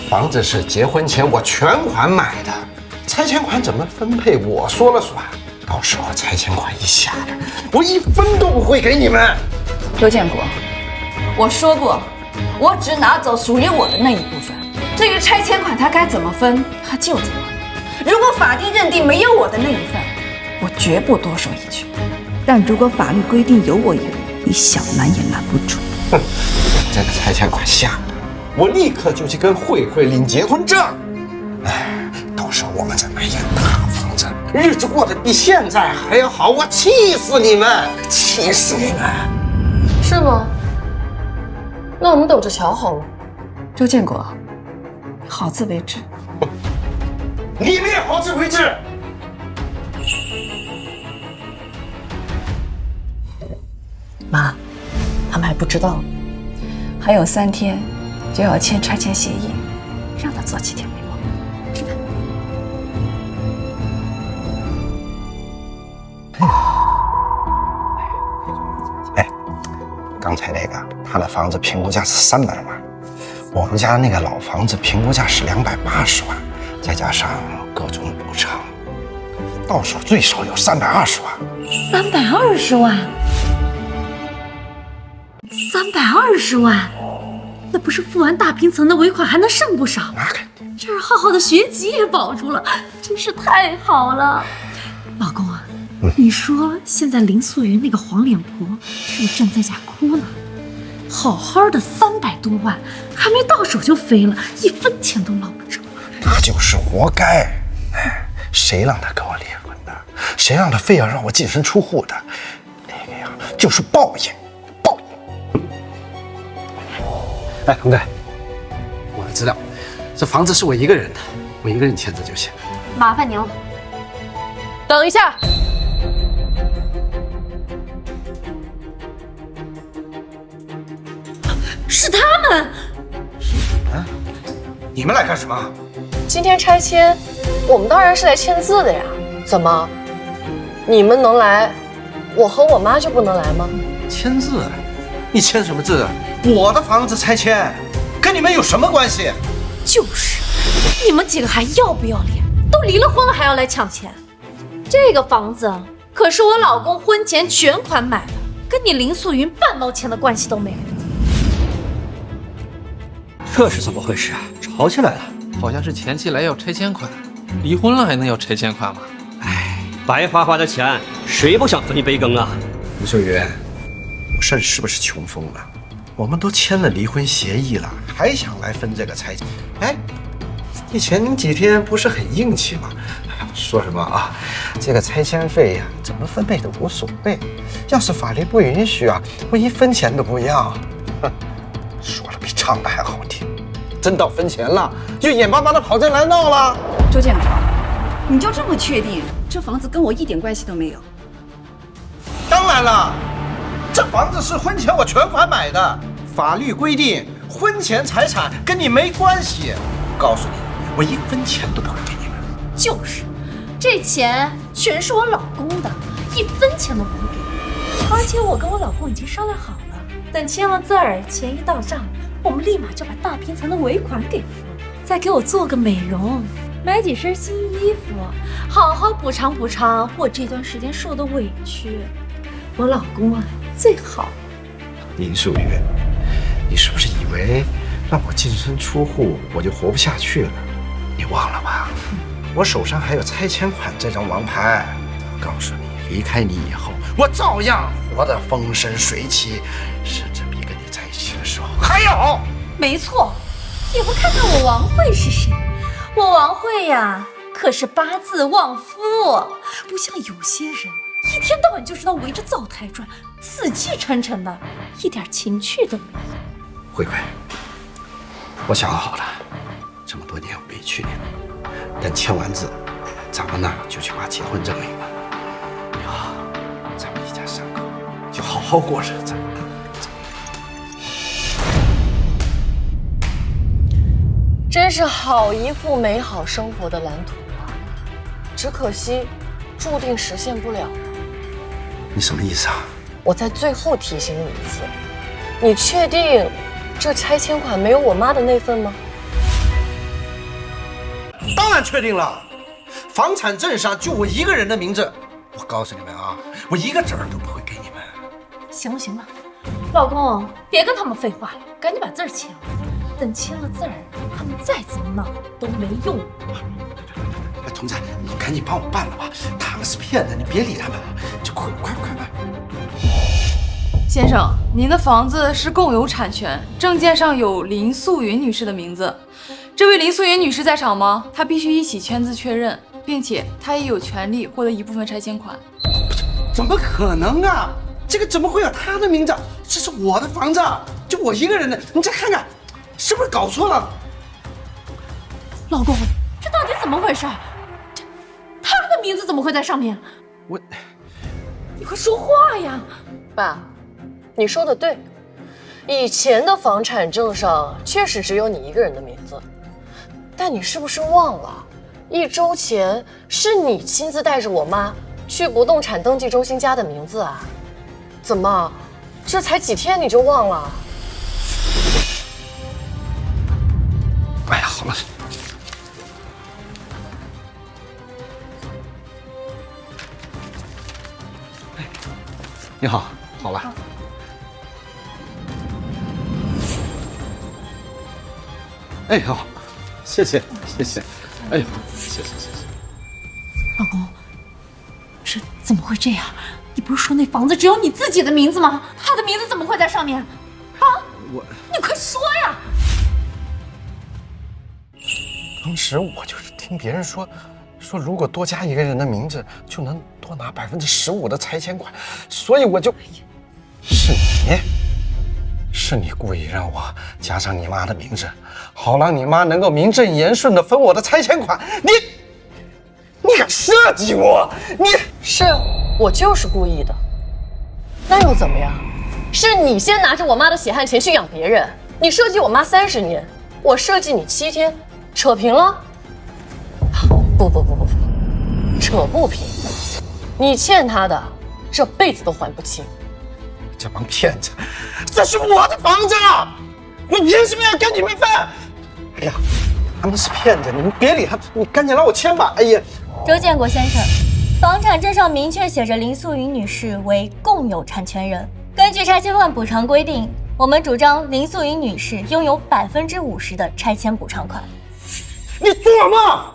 房子是结婚前我全款买的，拆迁款怎么分配我说了算。到时候拆迁款一下来，我1分都不会给你们。周建国，我说过，我只拿走属于我的那一部分。至于拆迁款，他该怎么分，他就怎么分。如果法定认定没有我的那一份，我绝不多说一句。但如果法律规定有我一人，你想拦也拦不住。哼，这个拆迁款下来，我立刻就去跟慧慧领结婚证。到时候我们再买一个大房子，日子过得比现在还要好。我气死你们，气死你们！是吗？那我们等着瞧好了。周建国，好自为之。你们也好自为之。妈，他们还不知道，还有3天就要签拆迁协议，让他做几天美梦。吃饭。刚才那个他的房子评估价是300万，我们家那个老房子评估价是280万，再加上各种补偿，到手最少有320万。320万，320万，那不是付完大平层的尾款还能剩不少？那肯定。这儿浩浩的学籍也保住了，真是太好了。老公啊，你说现在林素云那个黄脸婆是不是正在家哭呢？好好的300多万还没到手就飞了，1分钱都捞不着。他就是活该。谁让他跟我离婚的？谁让他非要让我净身出户的？那个呀，就是报应，报应。哎，彭队，我的资料，这房子是我一个人的，我一个人签字就行。麻烦您了。等一下。是他们！你们来干什么？今天拆迁，我们当然是来签字的呀。怎么，你们能来，我和我妈就不能来吗？签字？你签什么字？我的房子拆迁，跟你们有什么关系？就是，你们几个还要不要脸？都离了婚了还要来抢钱？这个房子可是我老公婚前全款买的，跟你林素云半毛钱的关系都没有。这是怎么回事啊？吵起来了？好像是前妻来要拆迁款，离婚了还能要拆迁款吗？哎，白花花的钱，谁不想分一杯羹啊？吴秀云，我说你是不是穷疯了？我们都签了离婚协议了，还想来分这个拆迁？哎，你前几天不是很硬气吗？说什么啊？这个拆迁费呀，怎么分配都无所谓。要是法律不允许啊，我1分钱都不要。哼，说了比唱的还好听。真到分钱了，就眼巴巴的跑这来闹了。周建国，你就这么确定这房子跟我一点关系都没有？当然了，这房子是婚前我全款买的，法律规定婚前财产跟你没关系。告诉你，我1分钱都不会给你们。就是，这钱全是我老公的，1分钱都不会给你。而且我跟我老公已经商量好了，等签了字儿，钱一到账，我们立马就把大平层的尾款给付了，再给我做个美容，买几身新衣服，好好补偿补偿我这段时间受的委屈。我老公啊，最好。林素云，你是不是以为让我净身出户我就活不下去了？你忘了吧？我手上还有拆迁款这张王牌。告诉你，离开你以后，我照样活得风生水起，甚至比跟你在一起的时候还要好。没错，也不看看我王慧是谁。我王慧呀，可是8字旺夫，不像有些人一天到晚就知道围着灶台转，死气沉沉的，一点情趣都没有。慧慧，我想好了，这么多年我委屈你了，等签完字，咱们呢就去把结婚证领了。以后咱们一家3口就好好过日子。真是好一副美好生活的蓝图啊！只可惜，注定实现不了。你什么意思啊？我在最后提醒你一次，你确定这拆迁款没有我妈的那份吗？当然确定了，房产证上就我一个人的名字。我告诉你们啊，我1个子儿都不会给你们。行了行了，老公，别跟他们废话了，赶紧把字儿签了。等签了字儿，他们再怎么闹都没用。哎，童子，你赶紧帮我办了吧，他们是骗子，你别理他们了，就快办。先生，您的房子是共有产权，证件上有林素云女士的名字。这位林素云女士在场吗？她必须一起签字确认，并且她也有权利获得一部分拆迁款。怎么可能啊？这个怎么会有她的名字？这是我的房子，就我一个人的。你再看看，是不是搞错了？老公，这到底怎么回事？他的名字怎么会在上面？你快说话呀！爸，你说的对，以前的房产证上确实只有你一个人的名字，但你是不是忘了，1周前是你亲自带着我妈去不动产登记中心加的名字啊？怎么，这才几天你就忘了？哎呀，好了。你好，好了。哎，好，谢谢。哎呦，谢谢。老公，这怎么会这样？你不是说那房子只有你自己的名字吗？他的名字怎么会在上面？啊！你快说呀！当时我就是听别人说如果多加一个人的名字，就能多拿15%的拆迁款，所以我就……是你故意让我加上你妈的名字，好让你妈能够名正言顺的分我的拆迁款。你敢设计我？我就是故意的。那又怎么样？是你先拿着我妈的血汗钱去养别人，你设计我妈30年，我设计你7天，扯平了？不，扯不平。你欠她的，这辈子都还不清。这帮骗子，这是我的房子，我凭什么要跟你们分？哎呀，他们是骗子，你们别理他，你赶紧让我签吧。哎呀，周建国先生，房产证上明确写着林素云女士为共有产权人。根据拆迁款补偿规定，我们主张林素云女士拥有50%的拆迁补偿款。你做梦！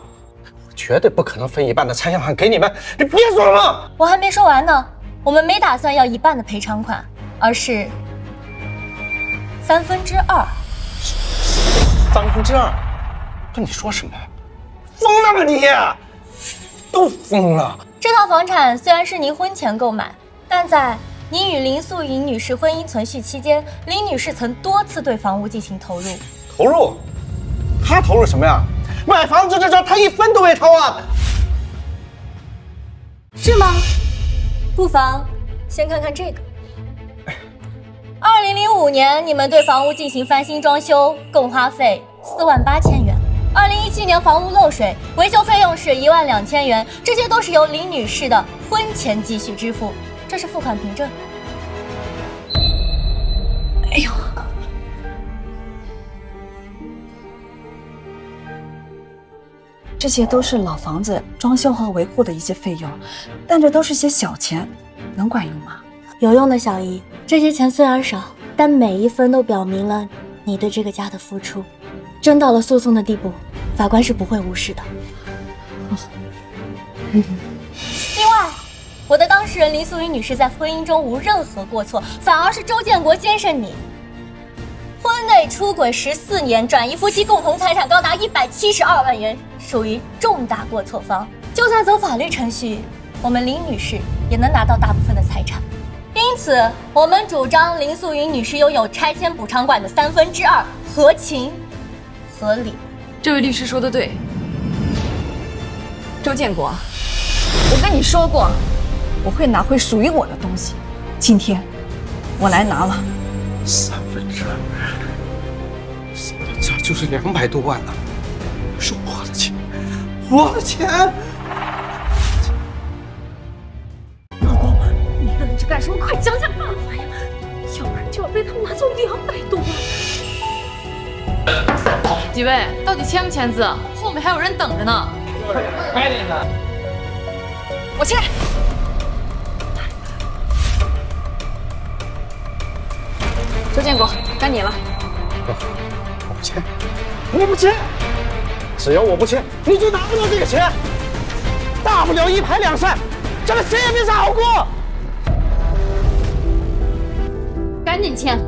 我绝对不可能分1半的拆迁款给你们，你别做梦！我还没说完呢，我们没打算要1半的赔偿款，而是2/3。2/3？跟你说什么？疯了吗你？都疯了！这套房产虽然是您婚前购买，但在您与林素云女士婚姻存续期间，林女士曾多次对房屋进行投入。投入？她投入什么呀？买房子这招她1分都没掏啊！是吗？不妨先看看这个。2005年，你们对房屋进行翻新装修，共花费48000元。2017年房屋漏水，维修费用是12000元，这些都是由林女士的婚前积蓄支付，这是付款凭证。哎呦，这些都是老房子装修和维护的一些费用，但这都是些小钱，能管用吗？有用的，小姨。这些钱虽然少，但每一分都表明了你对这个家的付出。真到了诉讼的地步，法官是不会无视的。另外，我的当事人林素云女士在婚姻中无任何过错，反而是周建国先生你婚内出轨14年，转移夫妻共同财产高达172万元，属于重大过错方。就算走法律程序，我们林女士也能拿到大部分的财产。因此，我们主张林素云女士拥有拆迁补偿款的2/3，合情合理。这位律师说的对。周建国，我跟你说过，我会拿回属于我的东西。今天，我来拿了。2/3就是200多万了，是我的钱，我的钱。老公，你愣着干什么？快想想办法呀，要不然就要被他们拿走200多万。几位，到底签不签字？后面还有人等着呢。快点的！我签。周建国，该你了。我不签，我不签。只要我不签，你就拿不到这个钱。大不了1拍2散，咱们谁也没啥好过。赶紧签！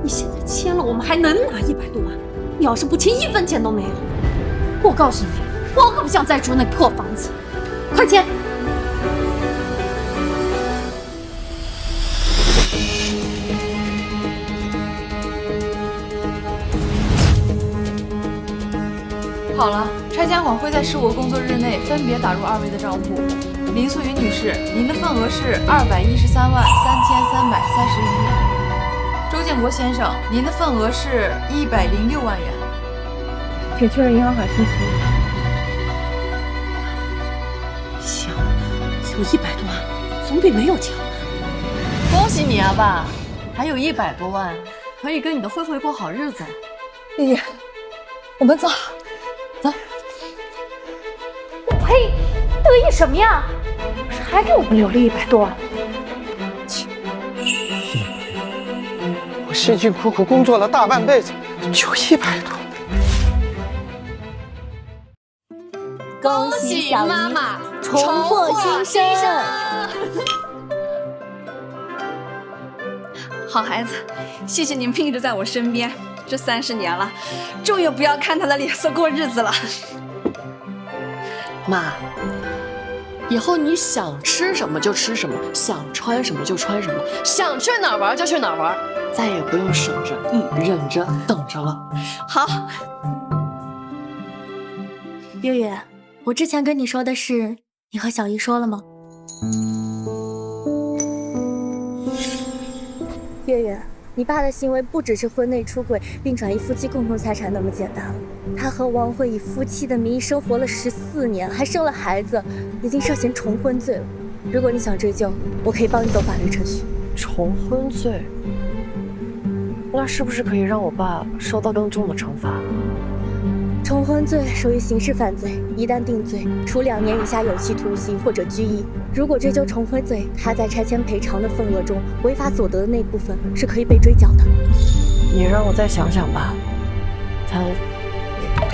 你现在签了，我们还能拿100多万。你要是不签，1分钱都没有。我告诉你，我可不想再住那破房子。快签！好了，拆迁款会在15个工作日内分别打入2位的账户。林素云女士，您的份额是2133331。周建国先生，您的份额是106万元。请确认银行卡信息。行，有100多万，总比没有强。恭喜你啊，爸，还有100多万，可以跟你的慧慧过好日子。丽丽，我们走。走。呸！得意什么呀？不是还给我们留了100多万？我辛辛苦苦工作了大半辈子，就100多。恭喜妈妈重获新生！好孩子，谢谢你们一直在我身边，这30年了，终于不要看他的脸色过日子了。妈，以后你想吃什么就吃什么，想穿什么就穿什么，想去哪儿玩就去哪儿玩，再也不用省着忍着等着了。好，月月，我之前跟你说的事，你和小姨说了吗？月月，你爸的行为不只是婚内出轨并转移夫妻共同财产那么简单了，他和王慧以夫妻的名义生活了14年，还生了孩子，已经涉嫌重婚罪了。如果你想追究，我可以帮你走法律程序。重婚罪？那是不是可以让我爸受到更重的惩罚？重婚罪属于刑事犯罪，一旦定罪，处2年以下有期徒刑或者拘役。如果追究重婚罪，他在拆迁赔偿的份额中违法所得的那部分是可以被追缴的。你让我再想想吧，他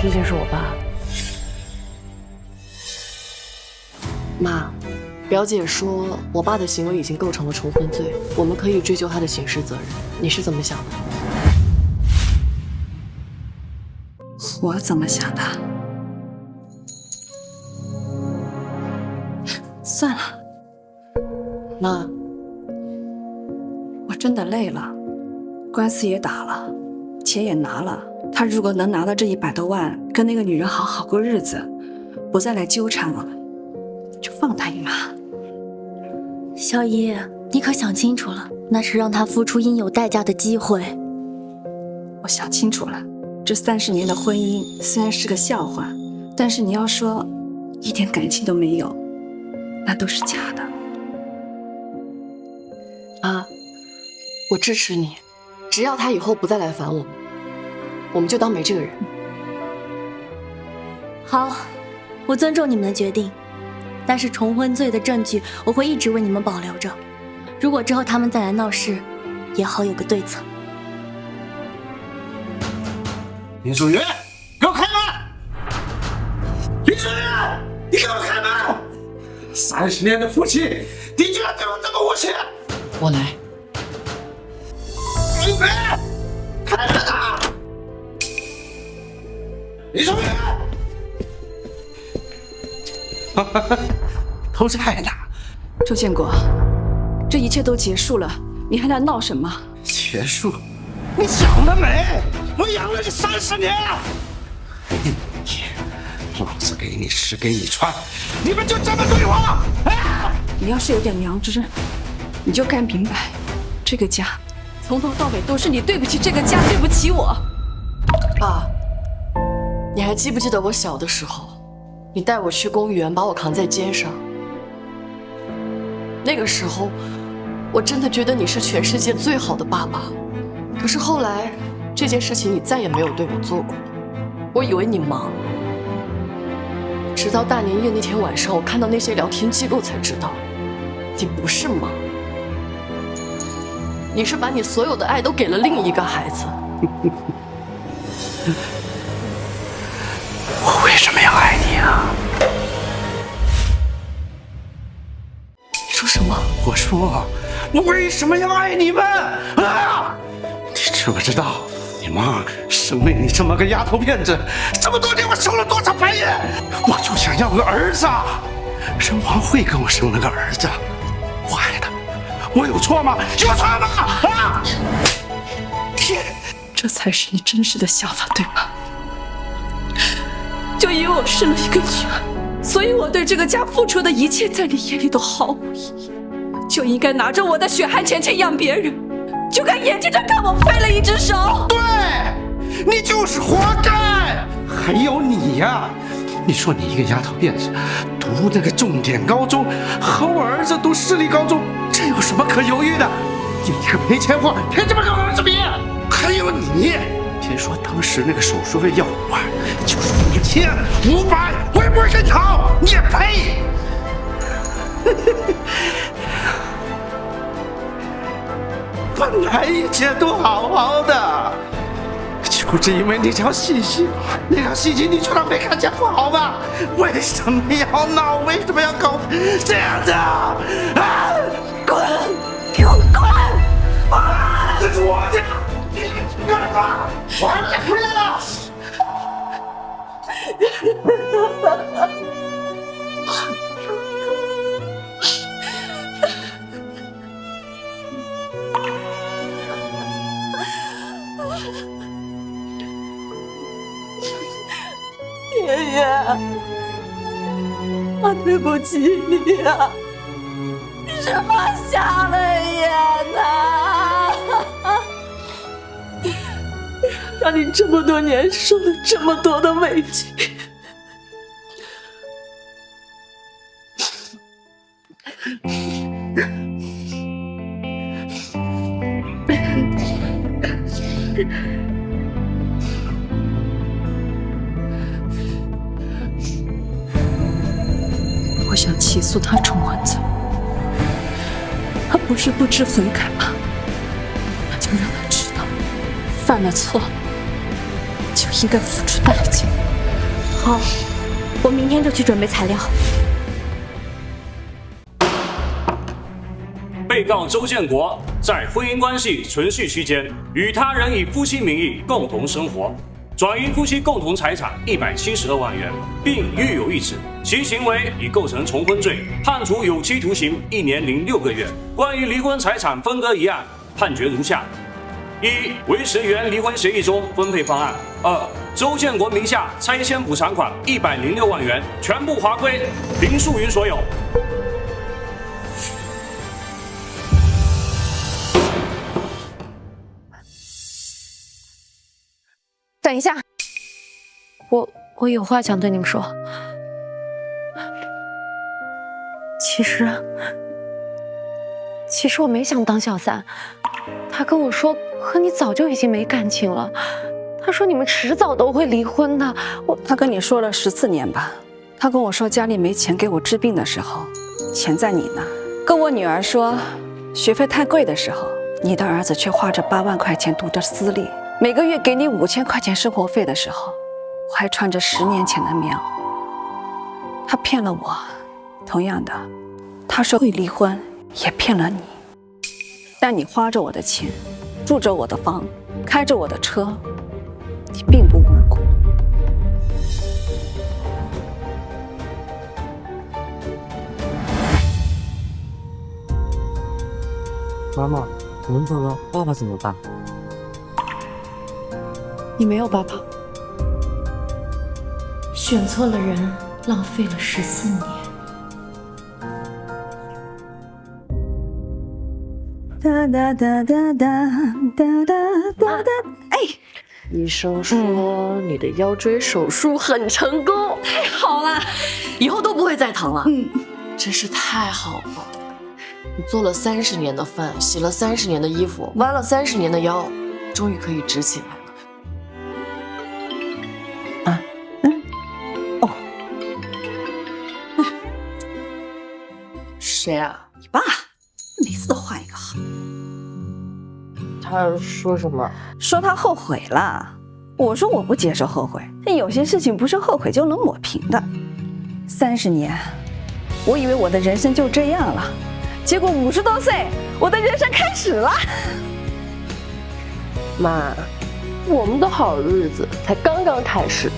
毕竟是我爸。妈，表姐说我爸的行为已经构成了重婚罪，我们可以追究他的刑事责任。你是怎么想的？我怎么想的？算了，妈，我真的累了，官司也打了，钱也拿了。他如果能拿到这100多万，跟那个女人好好过日子，不再来纠缠了，就放他一马。小姨，你可想清楚了，那是让他付出应有代价的机会。我想清楚了。这30年的婚姻虽然是个笑话，但是你要说一点感情都没有，那都是假的。妈，我支持你，只要他以后不再来烦我们就当没这个人。好，我尊重你们的决定，但是重婚罪的证据我会一直为你们保留着，如果之后他们再来闹事，也好有个对策。林淑云，给我开门！林淑云，你给我开门！30年的夫妻，你居然对我这么无情！我来。林飞，开门啊！林淑云，都在呢。周建国，这一切都结束了，你还在闹什么？结束？你想得美！我养了你30年，老子给你吃给你穿，你们就这么对我？啊！你要是有点良知，你就该明白，这个家从头到尾都是你对不起这个家，对不起我。爸，你还记不记得我小的时候，你带我去公园，把我扛在肩上？那个时候，我真的觉得你是全世界最好的爸爸。可是后来，这件事情你再也没有对我做过，我以为你忙。直到大年夜那天晚上，我看到那些聊天记录才知道，你不是忙，你是把你所有的爱都给了另一个孩子。我为什么要爱你啊？你说什么？我说，我为什么要爱你们啊？你知不知道，你妈生了你这么个丫头片子，这么多年我受了多少白眼？我就想要个儿子，人王慧给我生了个儿子，我爱他，我有错吗？有错吗？啊！这才是你真实的想法，对吗？就因为我生了一个女儿，所以我对这个家付出的一切，在你眼里都毫无意义，就应该拿着我的血汗钱去养别人。就该眼睁睁看我废了一只手。对，你就是活该。还有你呀，你说你一个丫头片子，读那个重点高中，和我儿子读私立高中，这有什么可犹豫的？你一个没钱货，凭什么跟我儿子比？还有你，听说当时那个手术费要5万，就是5500，我也不会跟你讨，你也配？本来一切都好好的，就是因为那条信息，你居然没看见不好吗？为什么要闹？为什么要搞这样子啊？滚！给我滚！啊！这是我家，你干嘛？我儿子回来了！妈对不起你啊！是妈瞎了眼呐，让你这么多年受了这么多的委屈。我想起诉他重婚罪，他不是不知悔改吗？那就让他知道，犯了错就应该付出代价。好，我明天就去准备材料。被告周建国在婚姻关系存续期间，与他人以夫妻名义共同生活，转移夫妻共同财产172万元，并育有一子，其行为已构成重婚罪，判处有期徒刑1年0.6个月。关于离婚财产分割一案，判决如下：一、维持原离婚协议中分配方案；二、周建国名下拆迁补偿款106万元全部划归林素云所有。等一下，我有话想对你们说。其实我没想当小三，他跟我说和你早就已经没感情了，他说你们迟早都会离婚的。他跟你说了14年吧？他跟我说家里没钱给我治病的时候，钱在你那；跟我女儿说学费太贵的时候，你的儿子却花着8万块钱读着私立。每个月给你5000块钱生活费的时候，我还穿着10年前的棉袄。他骗了我，同样的，他说会离婚，也骗了你。但你花着我的钱，住着我的房，开着我的车，你并不无辜。妈妈，我们走了，爸爸怎么办？你没有爸爸，选错了人，浪费了14年。哒哒哒哒哒哒哒哒！哎，医生说你的腰椎手术很成功，太好了，以后都不会再疼了。真是太好了。你做了30年的饭，洗了30年的衣服，弯了30年的腰，终于可以直起来了。谁啊？你爸，每次都换一个好。他说什么？说他后悔了。我说我不接受后悔，但有些事情不是后悔就能抹平的。30年，我以为我的人生就这样了，结果50多岁，我的人生开始了。妈，我们的好日子才刚刚开始。